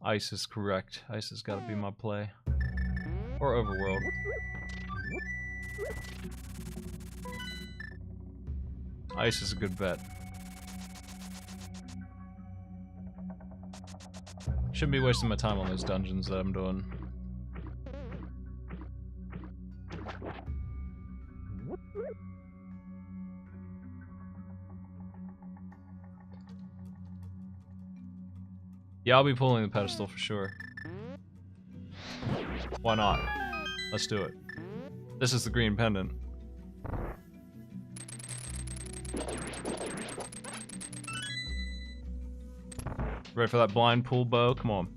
Ice is correct. Ice has got to be my play. Or overworld. Ice is a good bet. Shouldn't be wasting my time on those dungeons that I'm doing. Yeah, I'll be pulling the pedestal for sure. Why not? Let's do it. This is the green pendant. Ready for that blind pool bow? Come on.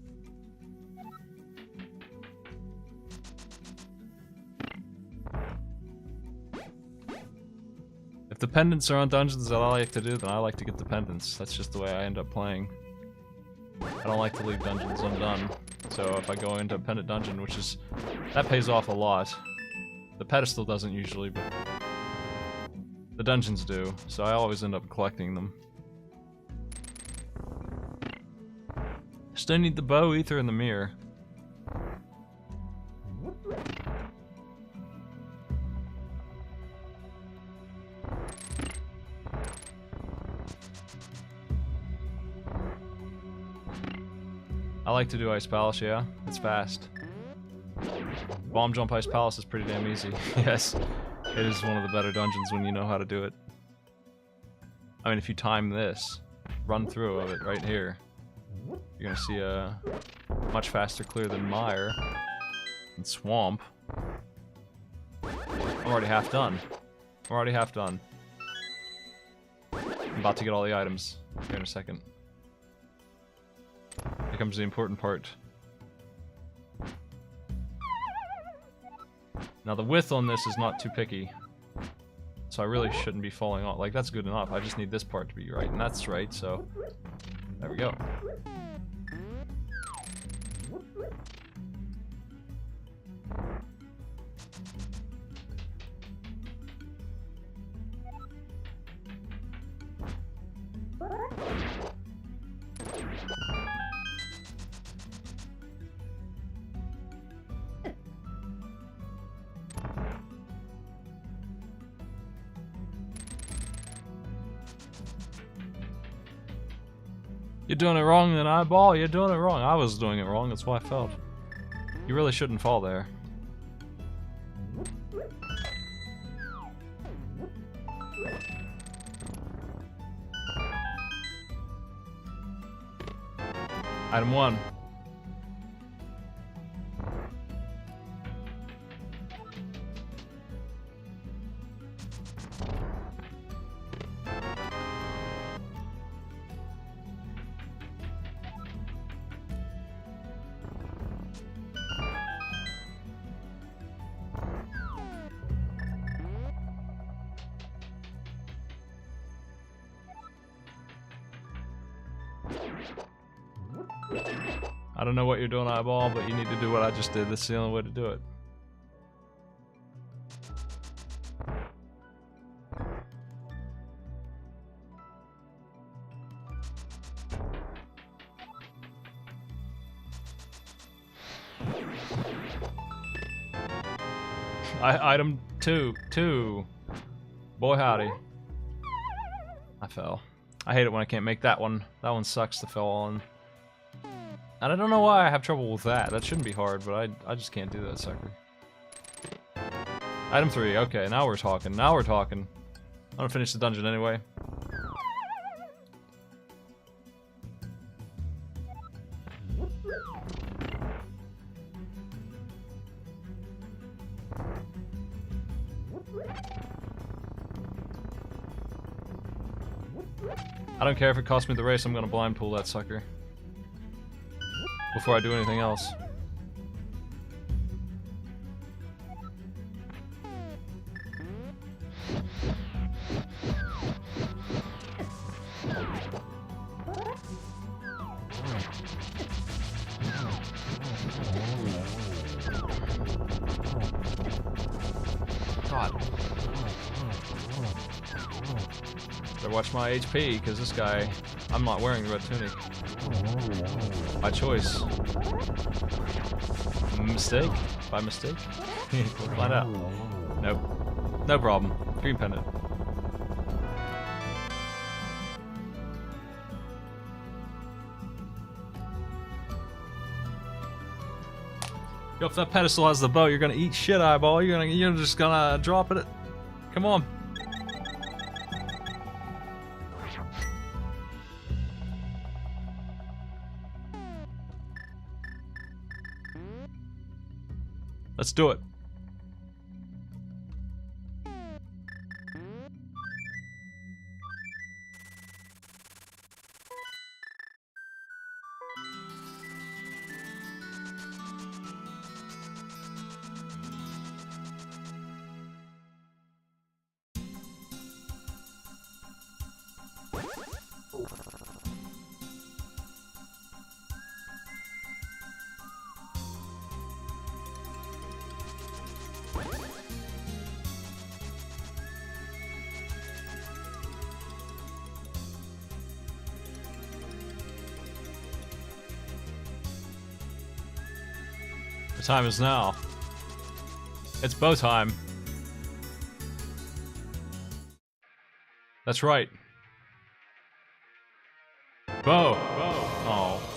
If the pendants are on dungeons that I like to do, then I like to get the pendants. That's just the way I end up playing. I don't like to leave dungeons undone. So if I go into a pendant dungeon, which is... that pays off a lot. The pedestal doesn't usually, but... the dungeons do, so I always end up collecting them. Still need the bow, ether, and the mirror. I like to do Ice Palace, yeah. It's fast. Bomb Jump Ice Palace is pretty damn easy. Yes, it is one of the better dungeons when you know how to do it. I mean, if you time this, run through of it right here, you're gonna see a much faster clear than Mire and Swamp. I'm already half done. I'm already half done. I'm about to get all the items here in a second. Here comes the important part. Now the width on this is not too picky, so I really shouldn't be falling off. Like, that's good enough. I just need this part to be right, and that's right, so there we go. You're doing it wrong, then eyeball. You're doing it wrong. I was doing it wrong. That's why I felt. You really shouldn't fall there. Item 1. I don't know what you're doing, eyeball, but you need to do what I just did. That's the only way to do it. Item 2. Boy howdy. I fell. I hate it when I can't make that one. That one sucks to fall on. And I don't know why I have trouble with that. That shouldn't be hard, but I just can't do that sucker. Item 3. Okay, now we're talking. Now we're talking. I'm gonna finish the dungeon anyway. I don't care if it costs me the race, I'm gonna blind pull that sucker. Before I do anything else. God. Better watch my HP, because this guy, I'm not wearing the red tunic. By choice. Mistake? By mistake? We'll find out. Nope. No problem. Green pendant. Yo, if that pedestal has the bow, you're gonna eat shit, eyeball. You're just gonna drop it. Come on. Let's do it. The time is now. It's bow time. That's right. Bow. Oh.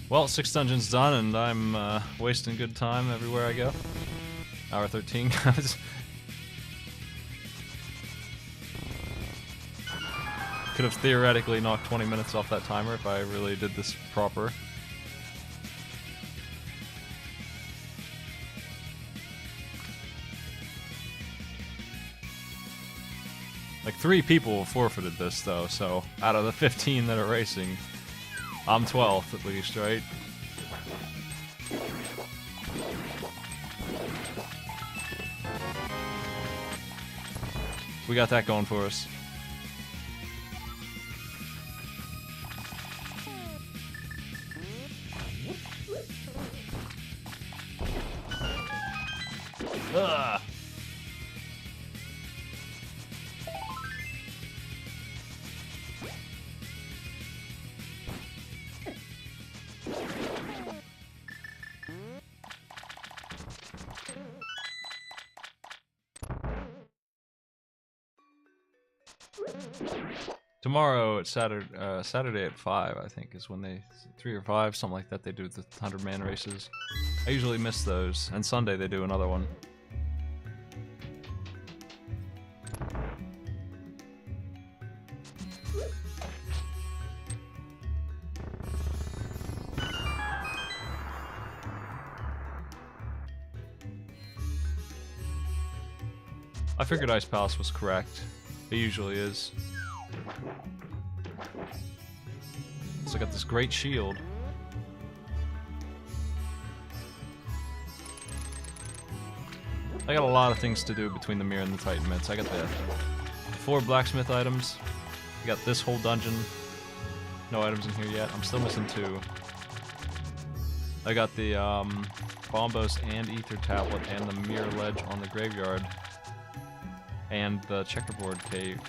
Well, 6 dungeons done, and I'm wasting good time everywhere I go. Hour 13, guys. Could have theoretically knocked 20 minutes off that timer if I really did this proper. Like 3 people forfeited this though, so out of the 15 that are racing, I'm 12th at least, right? We got that going for us. Ugh. Tomorrow at Saturday at 5, I think, is when they 3 or 5, something like that. They do the 100-man races. I usually miss those, and Sunday they do another one. I figured Ice Palace was correct. It usually is. So I got this great shield. I got a lot of things to do between the mirror and the Titan Mitts. I got the 4 blacksmith items. I got this whole dungeon. No items in here yet. I'm still missing 2. I got the Bombos and Ether Tablet and the mirror ledge on the graveyard. And the checkerboard cave.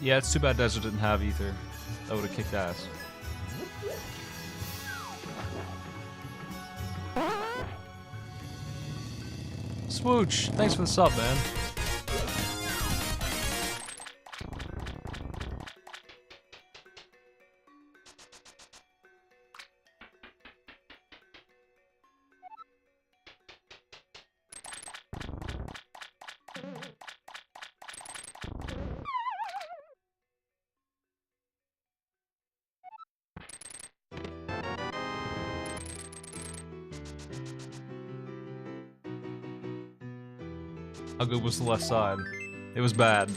Yeah, it's too bad Desert didn't have Ether. That would have kicked ass. Swooch! Thanks for the sub, man. How good was the left side? It was bad.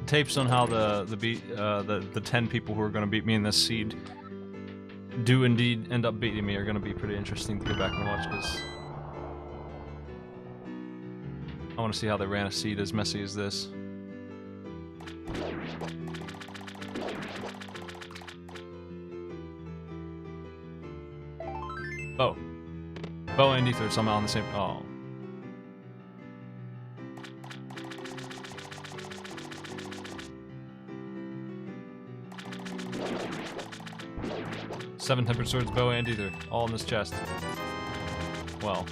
Tapes on how the 10 people who are going to beat me in this seed do indeed end up beating me are going to be pretty interesting to go back and watch, because I want to see how they ran a seed as messy as this. Oh. Bo and Ether somehow on the same... Oh. Seven tempered swords, bow, and Ether, all in this chest. Well.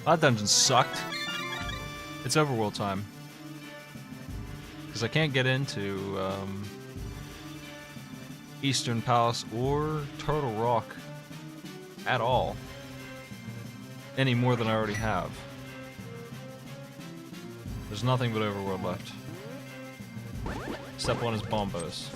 That dungeon sucked. It's overworld time. Because I can't get into Eastern Palace or Turtle Rock at all. Any more than I already have. There's nothing but overworld left. Step 1 is bombos.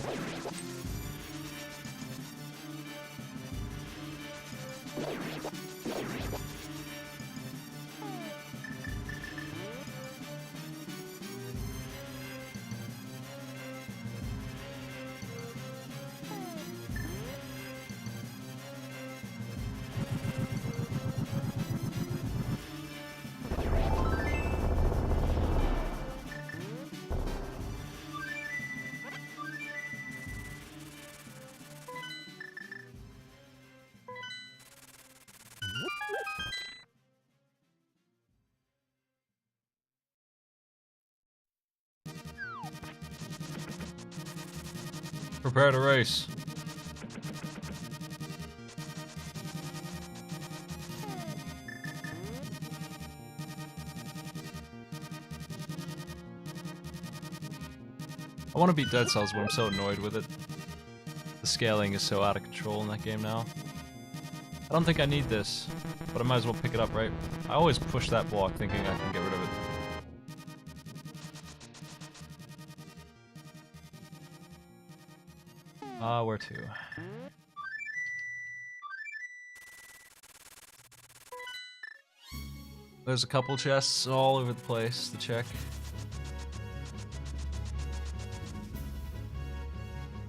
Prepare to race. I want to beat Dead Cells, but I'm so annoyed with it. The scaling is so out of control in that game now. I don't think I need this, but I might as well pick it up, right? I always push that block thinking I can get rid of it. Where to? There's a couple chests all over the place to check.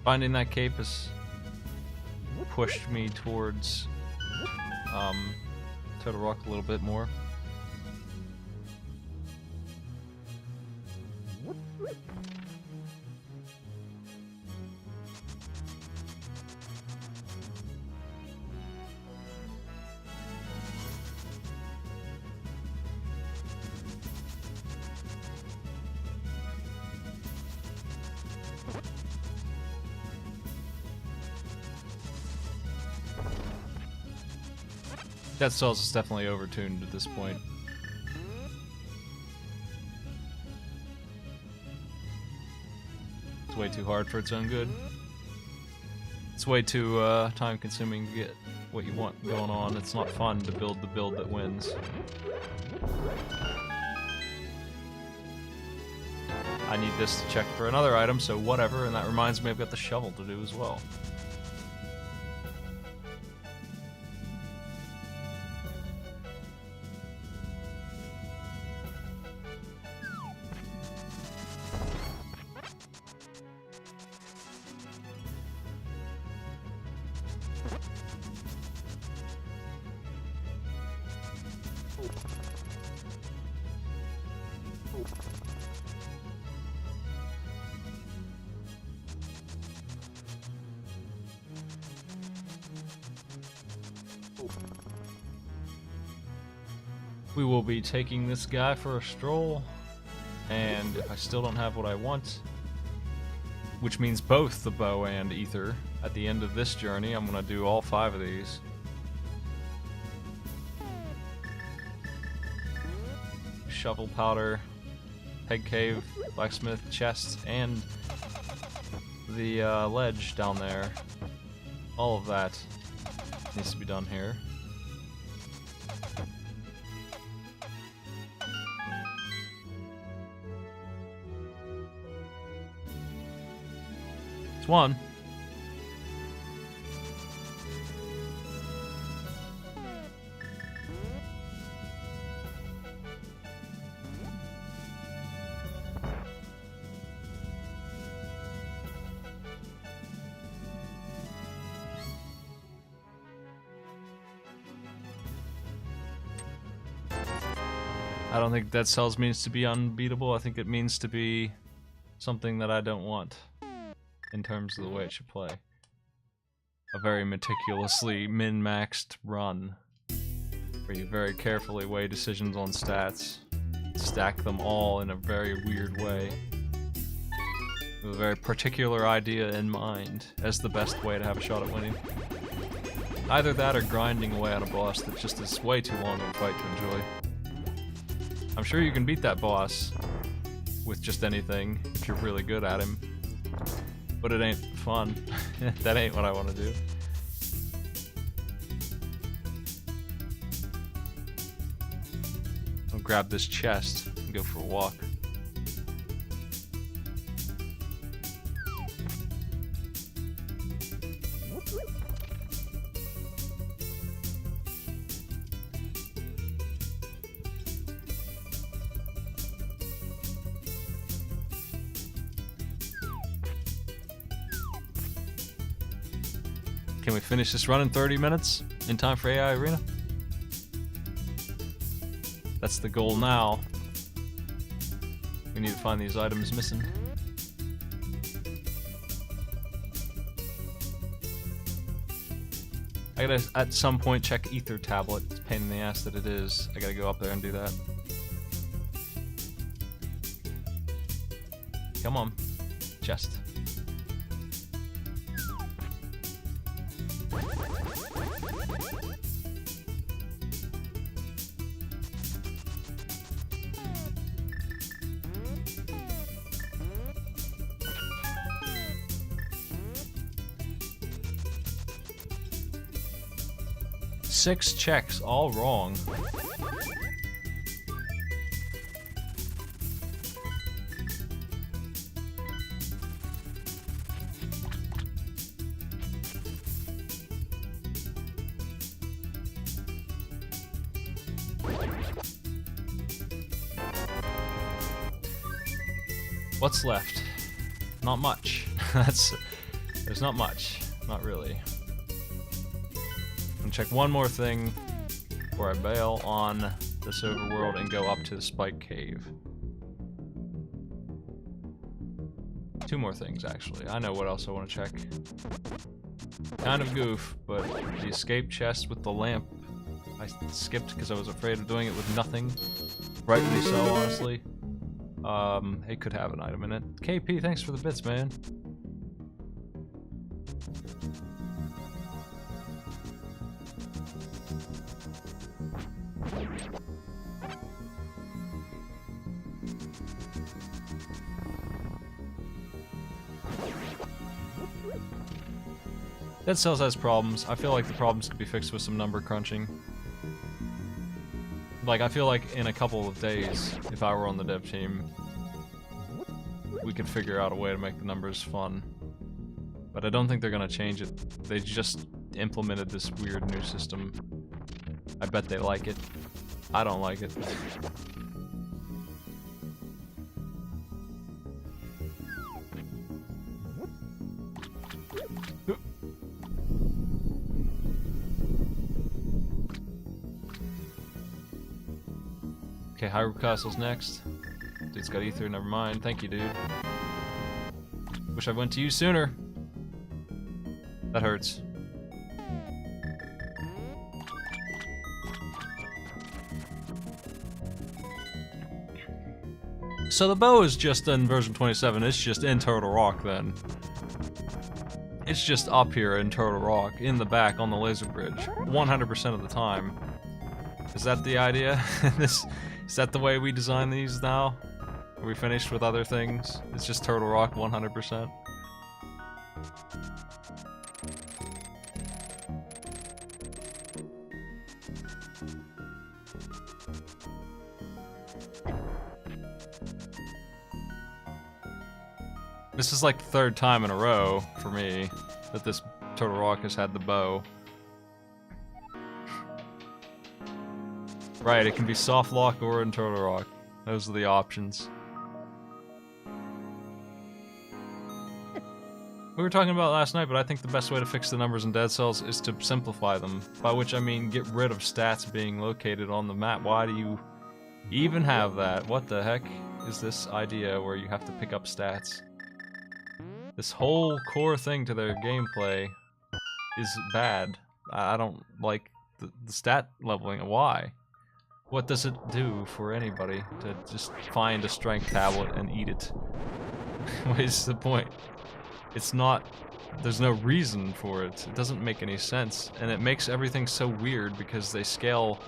Finding that cape has pushed me towards Total Rock a little bit more. Dead Cells is definitely overtuned at this point. It's way too hard for its own good. It's way too time consuming to get what you want going on. It's not fun to build the build that wins. I need this to check for another item, so whatever, and that reminds me I've got the shovel to do as well. We will be taking this guy for a stroll, and if I still don't have what I want, which means both the bow and ether, at the end of this journey, I'm going to do all 5 of these. Shovel powder, peg cave, blacksmith, chest, and the ledge down there. All of that needs to be done here. It's one. I don't think Dead Cells means to be unbeatable. I think it means to be something that I don't want in terms of the way it should play. A very meticulously min-maxed run where you very carefully weigh decisions on stats, stack them all in a very weird way, with a very particular idea in mind as the best way to have a shot at winning. Either that or grinding away on a boss that just is way too long of a fight to enjoy. I'm sure you can beat that boss with just anything if you're really good at him, but it ain't fun. That ain't what I want to do. I'll grab this chest and go for a walk. Can we finish this run in 30 minutes in time for AI Arena? That's the goal now. We need to find these items missing. I gotta, at some point, check Ether Tablet. It's a pain in the ass that it is. I gotta go up there and do that. Come on. Chest. Six checks, all wrong. What's left? Not much. There's not much. Not really. I'm gonna check one more thing before I bail on this overworld and go up to the Spike Cave. Two more things, actually. I know what else I want to check. Kind of goof, but the escape chest with the lamp, I skipped because I was afraid of doing it with nothing. Rightly so, honestly. It could have an item in it. KP, thanks for the bits, man. Dead Cells has problems. I feel like the problems could be fixed with some number crunching. Like, I feel like in a couple of days, if I were on the dev team, we could figure out a way to make the numbers fun. But I don't think they're gonna change it. They just implemented this weird new system. I bet they like it. I don't like it. Okay, Hyrule Castle's next. Dude's got ether, never mind. Thank you, dude. Wish I went to you sooner. That hurts. So the bow is just in version 27, it's just in Turtle Rock then. It's just up here in Turtle Rock, in the back on the laser bridge, 100% of the time. Is that the idea? Is that the way we design these now? Are we finished with other things? It's just Turtle Rock 100%. This is like the third time in a row for me that this Turtle Rock has had the bow. Right, it can be soft lock or in Turtle Rock. Those are the options. We were talking about it last night, but I think the best way to fix the numbers in Dead Cells is to simplify them. By which I mean get rid of stats being located on the map. Why do you even have that? What the heck is this idea where you have to pick up stats? This whole core thing to their gameplay is bad. I don't like the stat leveling. Why? What does it do for anybody to just find a strength tablet and eat it? What is the point? It's not... There's no reason for it. It doesn't make any sense. And it makes everything so weird because they scale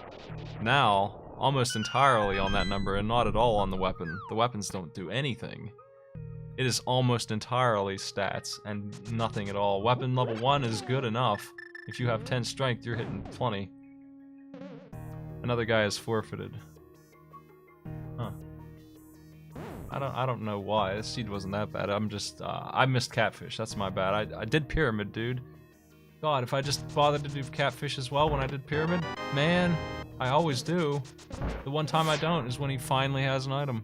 now almost entirely on that number and not at all on the weapon. The weapons don't do anything. It is almost entirely stats and nothing at all. Weapon level 1 is good enough. If you have 10 strength, you're hitting 20. Another guy is forfeited. Huh. I don't know why. This seed wasn't that bad. I'm just, I missed Catfish. That's my bad. I did Pyramid, dude. God, if I just bothered to do Catfish as well when I did Pyramid, man, I always do. The one time I don't is when he finally has an item.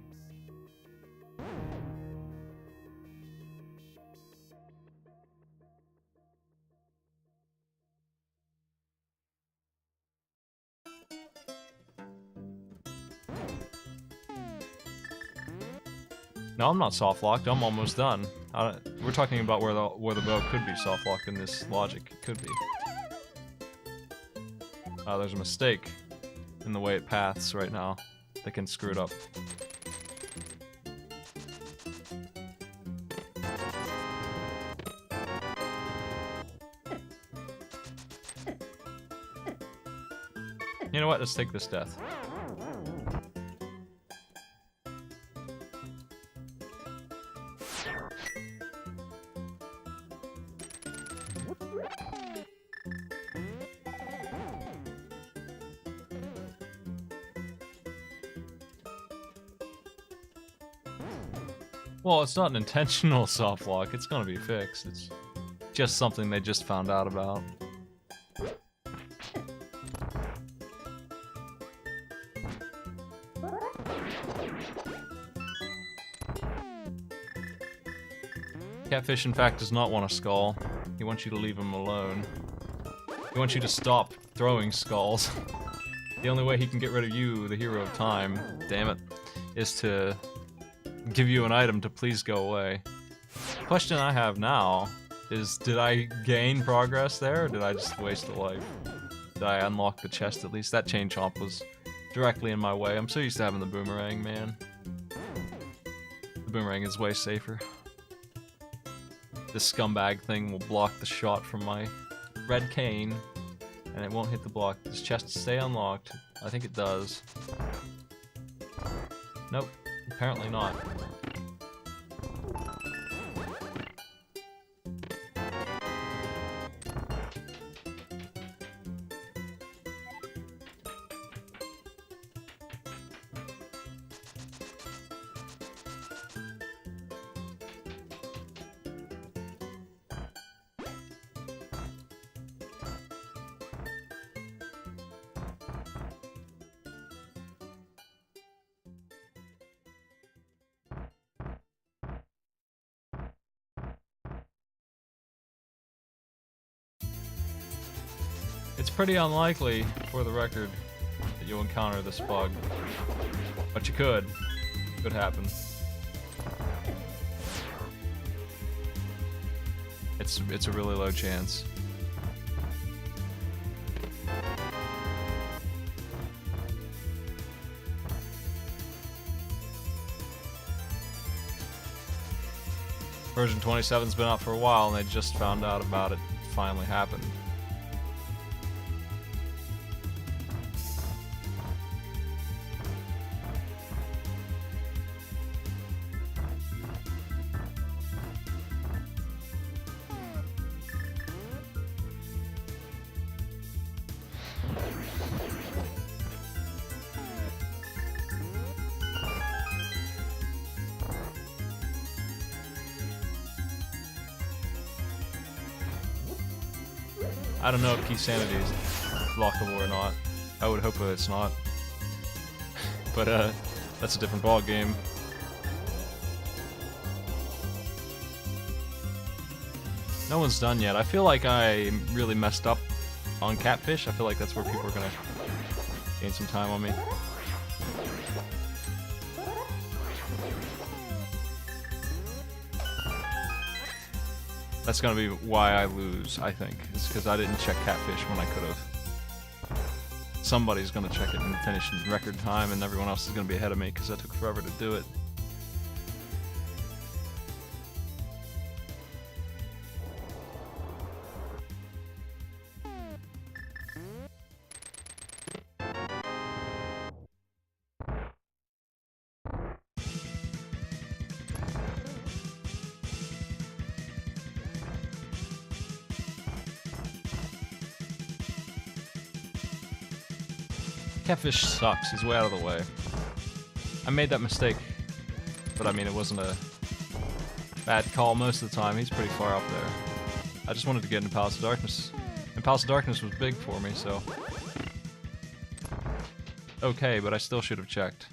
No, I'm not soft locked. I'm almost done. We're talking about where the boat could be soft locked in this logic. It could be. There's a mistake in the way it paths right now that can screw it up. You know what? Let's take this death. Well, it's not an intentional soft lock. It's gonna be fixed. It's just something they just found out about. Catfish, in fact, does not want a skull. He wants you to leave him alone. He wants you to stop throwing skulls. The only way he can get rid of you, the hero of time, damn it, is to give you an item to please go away. The question I have now is, did I gain progress there, or did I just waste a life? Did I unlock the chest at least? That chain chomp was directly in my way. I'm so used to having the boomerang, man. The boomerang is way safer. This scumbag thing will block the shot from my red cane, and it won't hit the block. Does chest stay unlocked? I think it does. Nope, apparently not. It's pretty unlikely, for the record, that you'll encounter this bug. But you could. Could happen. It's a really low chance. Version 27's been out for a while, and they just found out about it. It finally happened. I don't know if key sanity is lockable or not. I would hope it's not. But that's a different ball game. No one's done yet. I feel like I really messed up on Catfish. I feel like that's where people are gonna gain some time on me. That's gonna be why I lose, I think. It's because I didn't check Catfish when I could have. Somebody's gonna check it and finish in record time, and everyone else is gonna be ahead of me because I took forever to do it. Catfish sucks, he's way out of the way. I made that mistake, but I mean, it wasn't a bad call most of the time. He's pretty far up there. I just wanted to get into Palace of Darkness, and Palace of Darkness was big for me, so... Okay, but I still should have checked.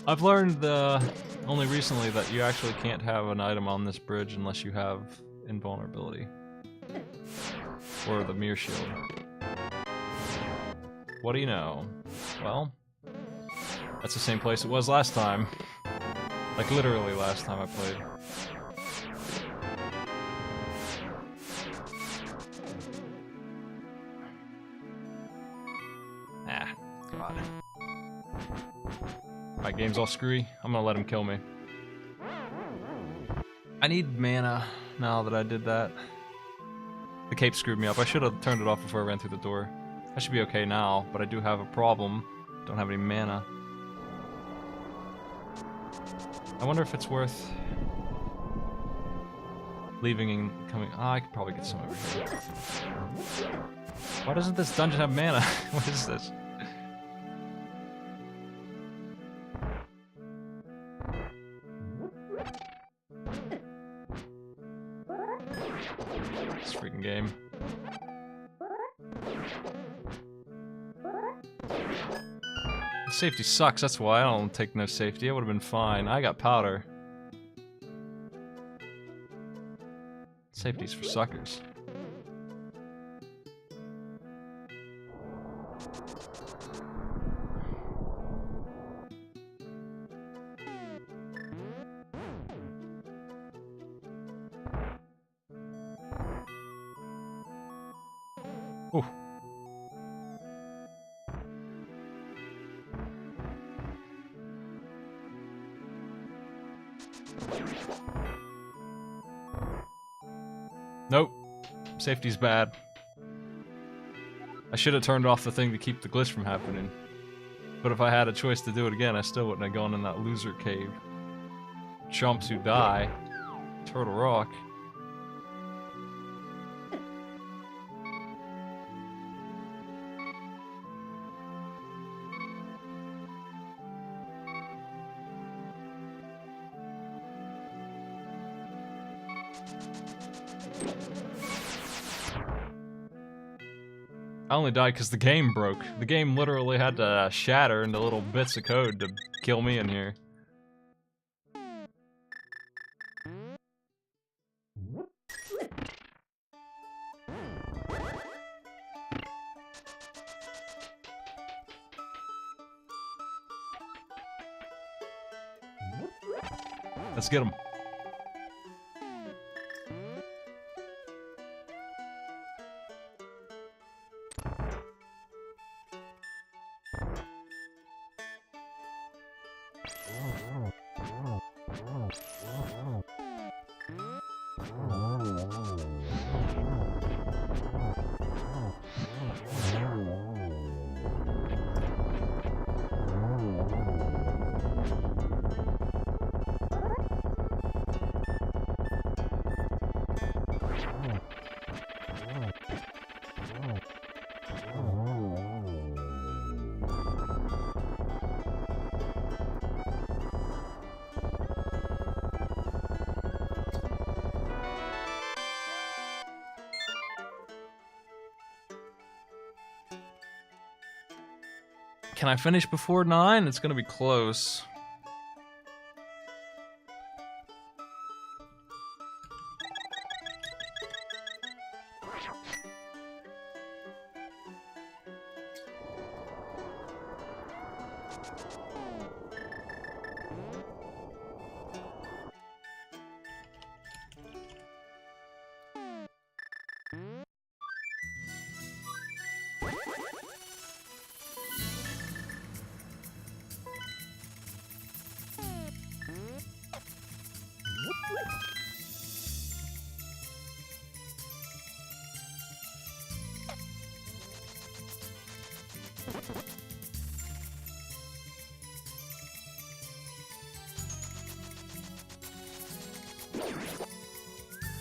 I've learned only recently that you actually can't have an item on this bridge unless you have invulnerability. Or the mirror shield. What do you know? Well, that's the same place it was last time. Like literally last time I played. Ah, God. My game's all screwy. I'm gonna let him kill me. I need mana now that I did that. The cape screwed me up. I should have turned it off before I ran through the door. I should be okay now, but I do have a problem. Don't have any mana. I wonder if it's worth leaving and coming. Oh, I could probably get some over here. Why doesn't this dungeon have mana? What is this? This freaking game. Safety sucks, that's why I don't take no safety. I would have been fine. I got powder. Safety's for suckers. Ooh. Nope. Safety's bad. I should have turned off the thing to keep the glitch from happening. But if I had a choice to do it again, I still wouldn't have gone in that loser cave. Chumps who die. Turtle Rock. I only died because the game broke. The game literally had to shatter into little bits of code to kill me in here. Let's get him. Can I finish before 9? It's gonna be close.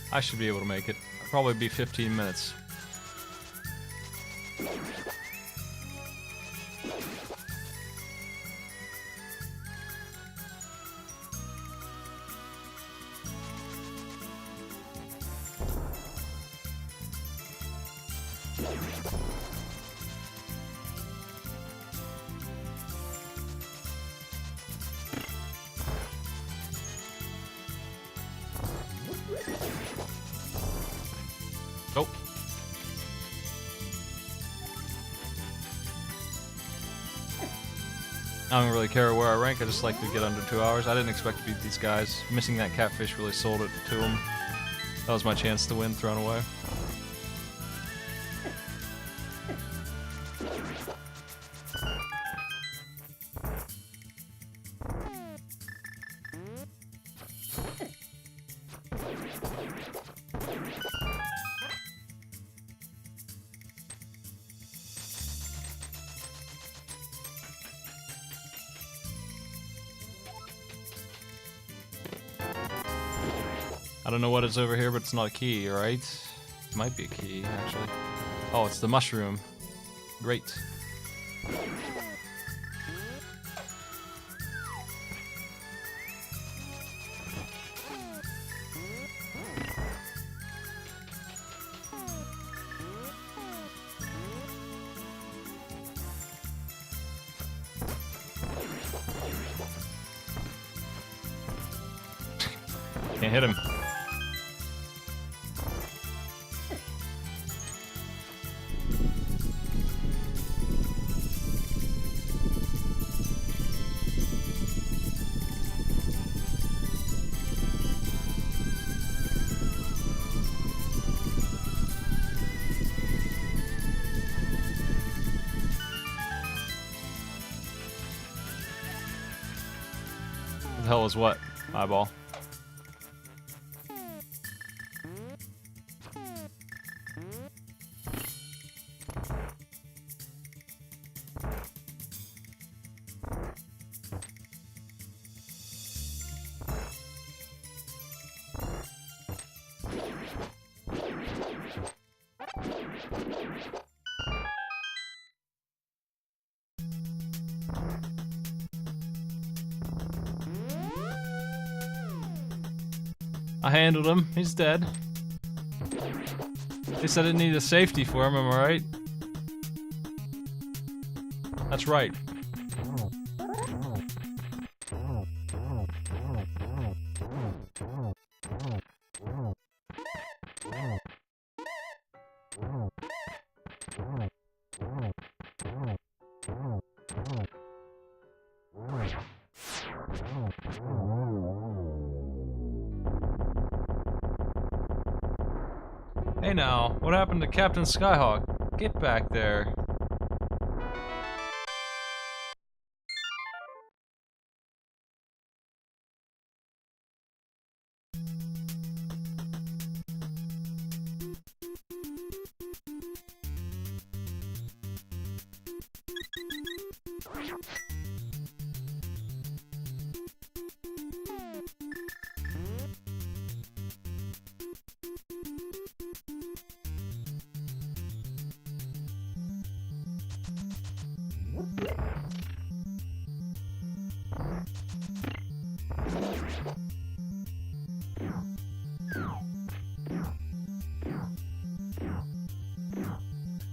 I should be able to make it. It'll probably be 15 minutes. Oh. I don't really care where I rank, I just like to get under 2 hours. I didn't expect to beat these guys. Missing that catfish really sold it to them. That was my chance to win, thrown away. I don't know what is over here, but it's not a key, right? It might be a key, actually. Oh, it's the mushroom. Great. Can't hit him. What the hell is what? Eyeball. I handled him. He's dead. At least I didn't need a safety for him, am I right? That's right. Hey now, what happened to Captain Skyhawk? Get back there.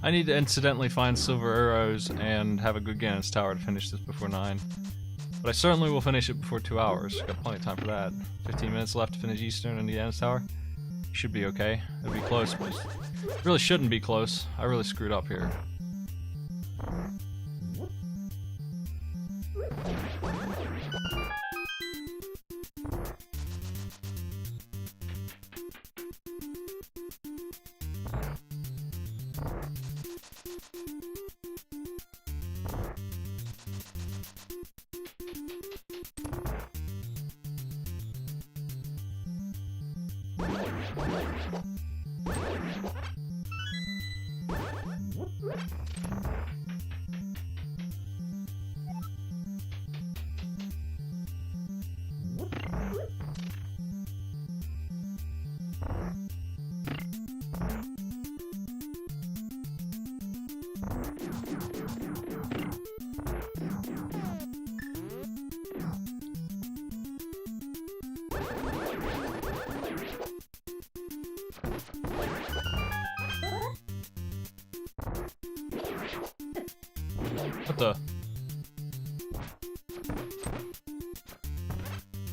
I need to incidentally find silver arrows and have a good Ganon's Tower to finish this before 9. But I certainly will finish it before 2 hours. Got plenty of time for that. 15 minutes left to finish Eastern and the Ganon's Tower. Should be okay. It'll be close, but it really shouldn't be close. I really screwed up here. What the?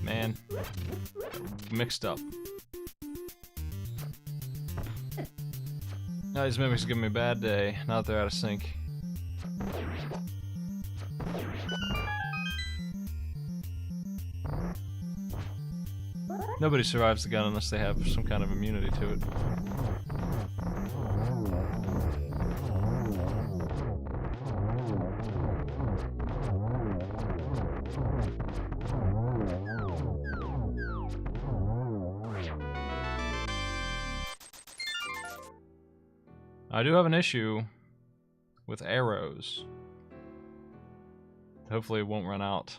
Man. Mixed up. Now these mimics give me a bad day. Now that they're out of sync. Nobody survives the gun unless they have some kind of immunity to it. I do have an issue with arrows. Hopefully it won't run out.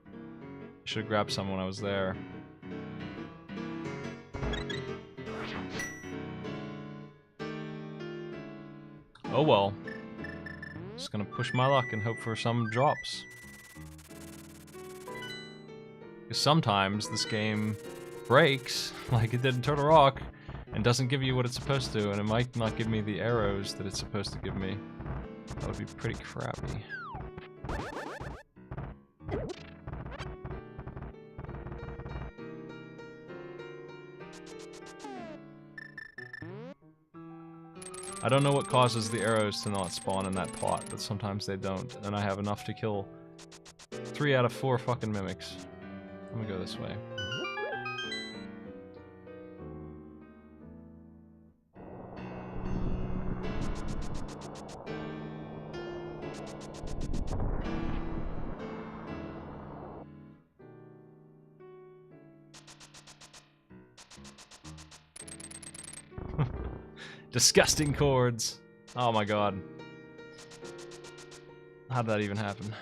I should have grabbed some when I was there. Oh well. Just gonna push my luck and hope for some drops. Because sometimes this game breaks, like it did in Turtle Rock, and doesn't give you what it's supposed to, and it might not give me the arrows that it's supposed to give me. That would be pretty crappy. I don't know what causes the arrows to not spawn in that pot, but sometimes they don't, and I have enough to kill 3 out of 4 fucking mimics. I'm gonna go this way. Disgusting chords. Oh my god. How did that even happen?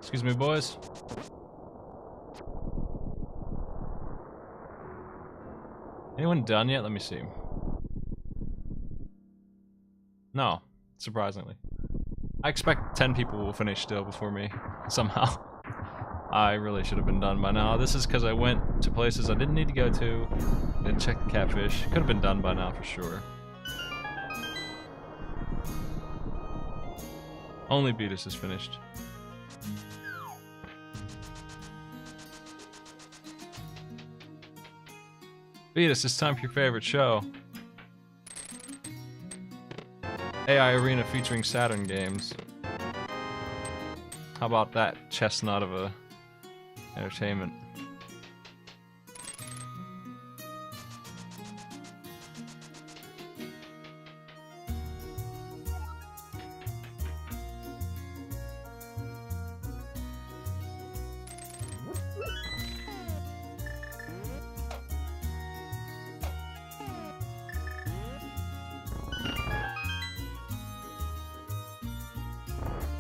Excuse me, boys. Anyone done yet? Let me see. No, surprisingly. I expect 10 people will finish still before me, somehow. I really should have been done by now. This is because I went to places I didn't need to go to. Didn't check the catfish. Could have been done by now for sure. Only Beatus is finished. Beatus, it's time for your favorite show. AI Arena featuring Saturn games. How about that chestnut of a entertainment?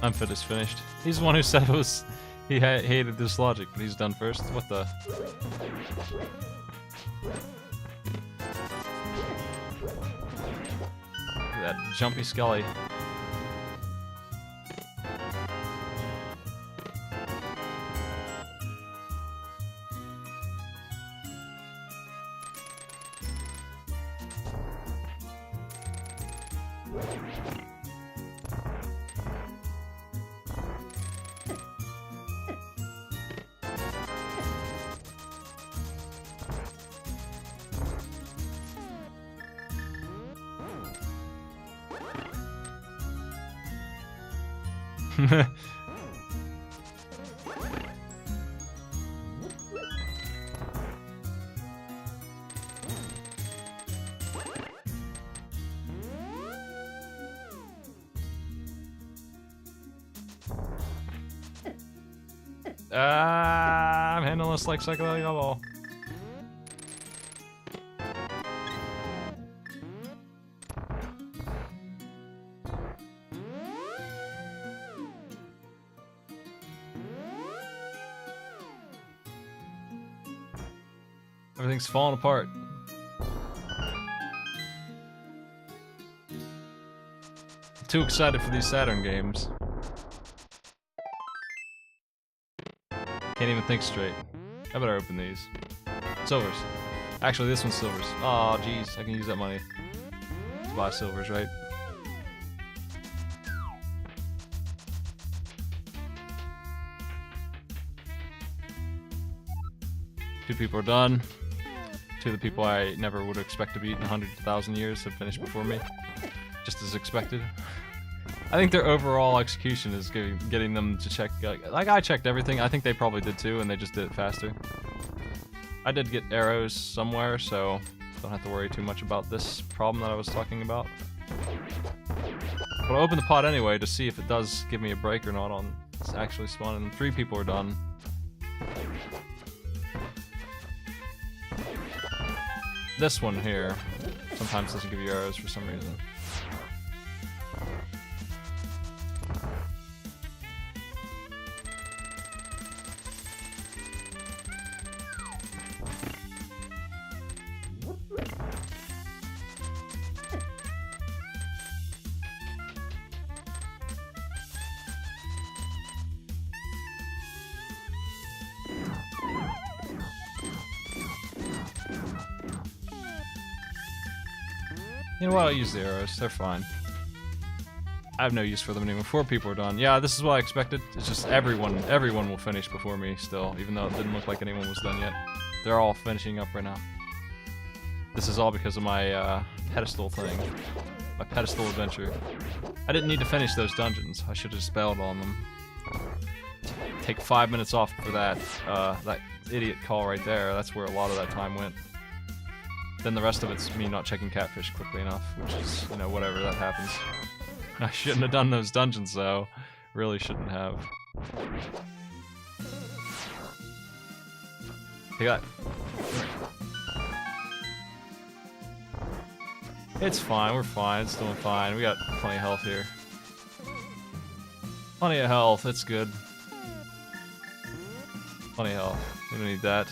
Unfit is finished. He's the one who said it was he hated this logic, but he's done first. What the? Look at that jumpy Skelly. I'm handling this like psychedelic ball. Everything's falling apart. Too excited for these Saturn games. Can't even think straight. I better open these. Silvers. Actually, this one's silvers. Oh, jeez. I can use that money to buy silvers, right? Two people are done. Two of the people I never would expect to beat in 100,000 years have finished before me. Just as expected. I think their overall execution is getting them to check. Like I checked everything. I think they probably did too, and they just did it faster. I did get arrows somewhere, so don't have to worry too much about this problem that I was talking about. But I'll open the pot anyway to see if it does give me a break or not on actually spawning. 3 people are done. This one here sometimes doesn't give you arrows for some reason. You know what, I'll use the arrows, they're fine. I have no use for them anymore. 4 people are done. Yeah, this is what I expected. It's just everyone will finish before me still, even though it didn't look like anyone was done yet. They're all finishing up right now. This is all because of my pedestal thing. My pedestal adventure. I didn't need to finish those dungeons. I should have just bailed on them. Take 5 minutes off for that, that idiot call right there. That's where a lot of that time went. Then the rest of it's me not checking catfish quickly enough, which is, you know, whatever, that happens. I shouldn't have done those dungeons, though. Really shouldn't have. Take that. It's fine, we're fine, it's doing fine. We got plenty of health here. Plenty of health, it's good. Plenty of health. We don't need that.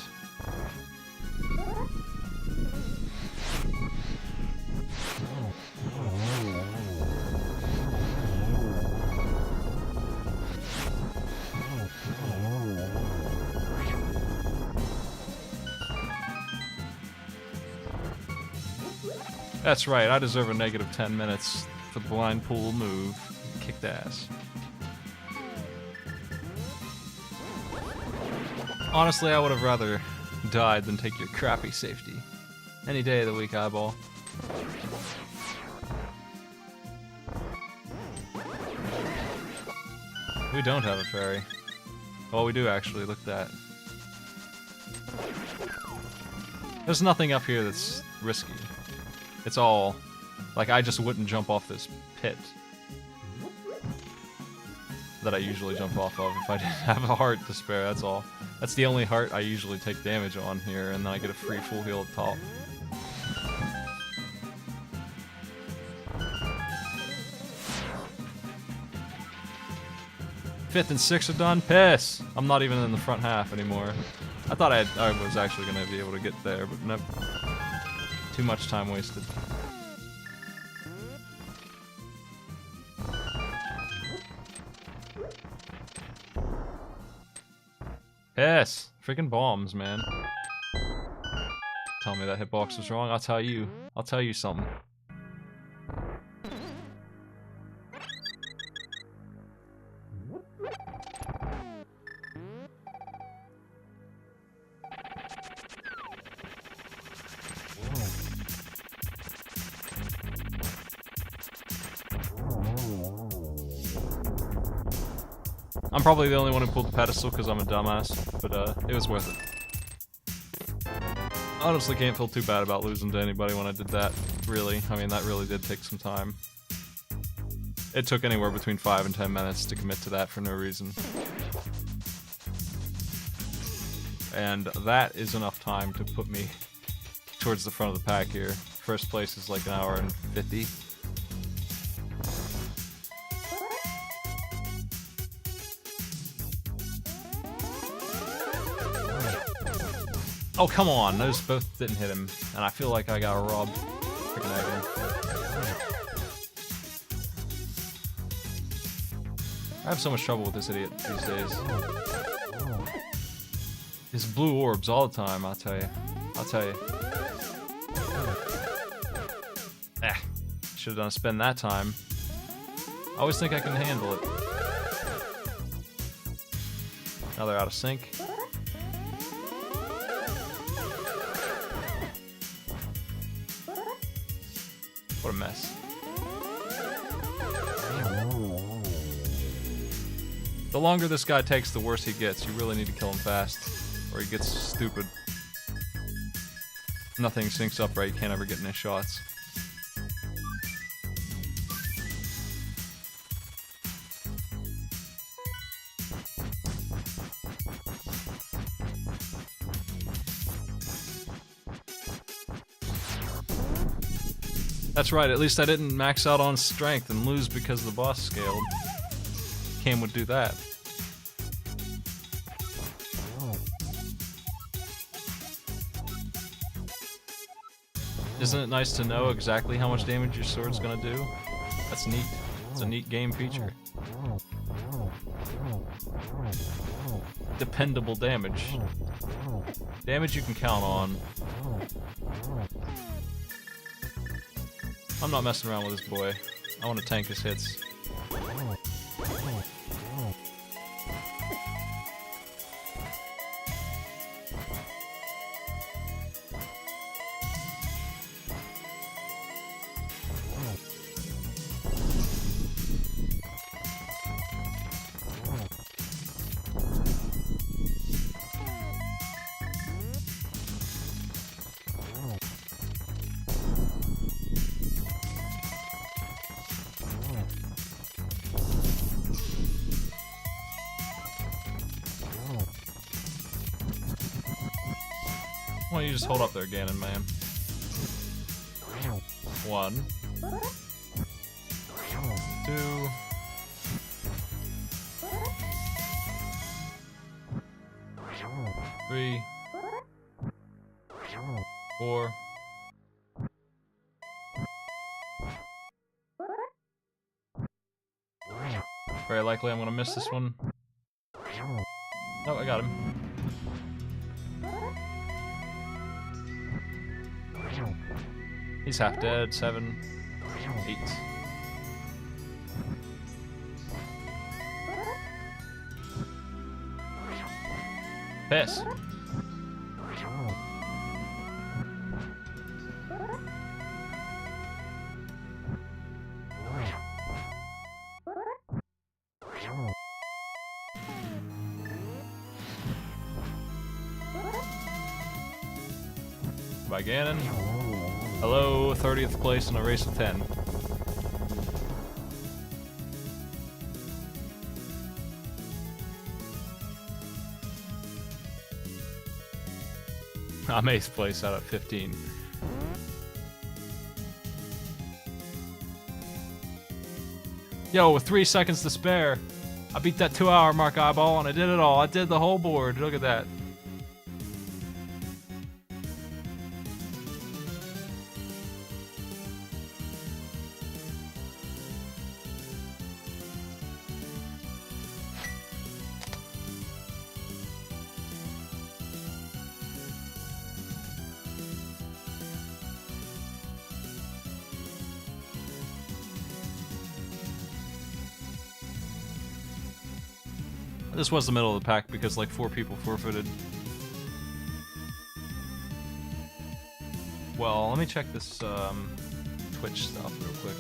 That's right, I deserve a negative 10 minutes for the blind pool move. Kicked ass. Honestly, I would have rather died than take your crappy safety. Any day of the week, eyeball. We don't have a fairy. Well, we do actually, look at that. There's nothing up here that's risky. It's all, like, I just wouldn't jump off this pit that I usually jump off of if I didn't have a heart to spare, that's all. That's the only heart I usually take damage on here, and then I get a free full heal at the top. Fifth and sixth are done. Piss! I'm not even in the front half anymore. I thought I was actually going to be able to get there, but nope. Too much time wasted. Yes! Freaking bombs, man. Tell me that hitbox was wrong. I'll tell you something. I'm probably the only one who pulled the pedestal because I'm a dumbass, but it was worth it. Honestly, can't feel too bad about losing to anybody when I did that, really. I mean, that really did take some time. It took anywhere between 5 and 10 minutes to commit to that for no reason. And that is enough time to put me towards the front of the pack here. First place is like an hour and 50. Oh, come on. Those both didn't hit him. And I feel like I got robbed. Freaking agony. I have so much trouble with this idiot these days. His blue orbs all the time, I'll tell you. I'll tell you. Should have done a spin that time. I always think I can handle it. Now they're out of sync. What a mess. The longer this guy takes, the worse he gets. You really need to kill him fast, or he gets stupid. Nothing syncs up right, you can't ever get any shots. That's right, at least I didn't max out on strength and lose because the boss scaled. Cam would do that. Isn't it nice to know exactly how much damage your sword's gonna do? That's neat. It's a neat game feature. Dependable damage. Damage you can count on. I'm not messing around with this boy. I want to tank his hits. Why don't you just hold up there, Ganon, man? 1, 2, 3, 4. Very likely I'm gonna miss this one. Oh, I got him. He's half dead. 7, 8. Piss. By Ganon. Hello, 30th place in a race of 10. I'm 8th place out of 15. Yo, with 3 seconds to spare, I beat that 2-hour mark, eyeball, and I did it all. I did the whole board. Look at that. This was the middle of the pack because like 4 people forfeited. Well, let me check this Twitch stuff real quick.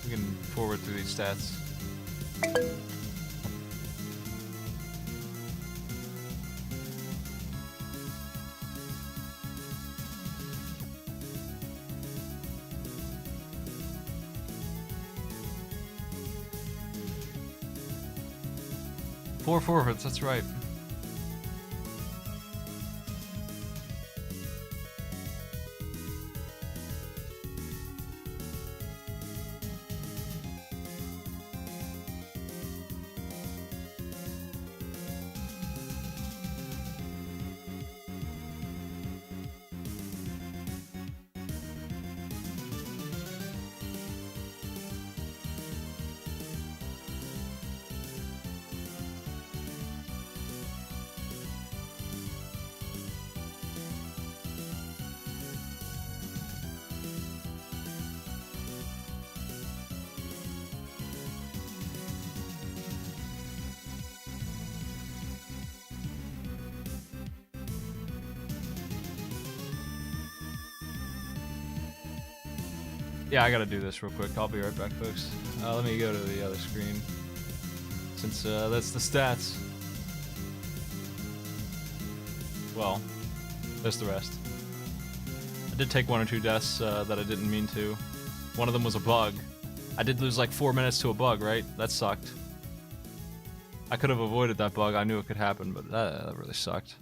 We can forward through these stats. Four forfeits, that's right. Yeah, I gotta do this real quick. I'll be right back, folks. Let me go to the other screen. Since that's the stats. Well, there's the rest. I did take 1 or 2 deaths that I didn't mean to. One of them was a bug. I did lose like 4 minutes to a bug, right? That sucked. I could have avoided that bug. I knew it could happen, but that really sucked.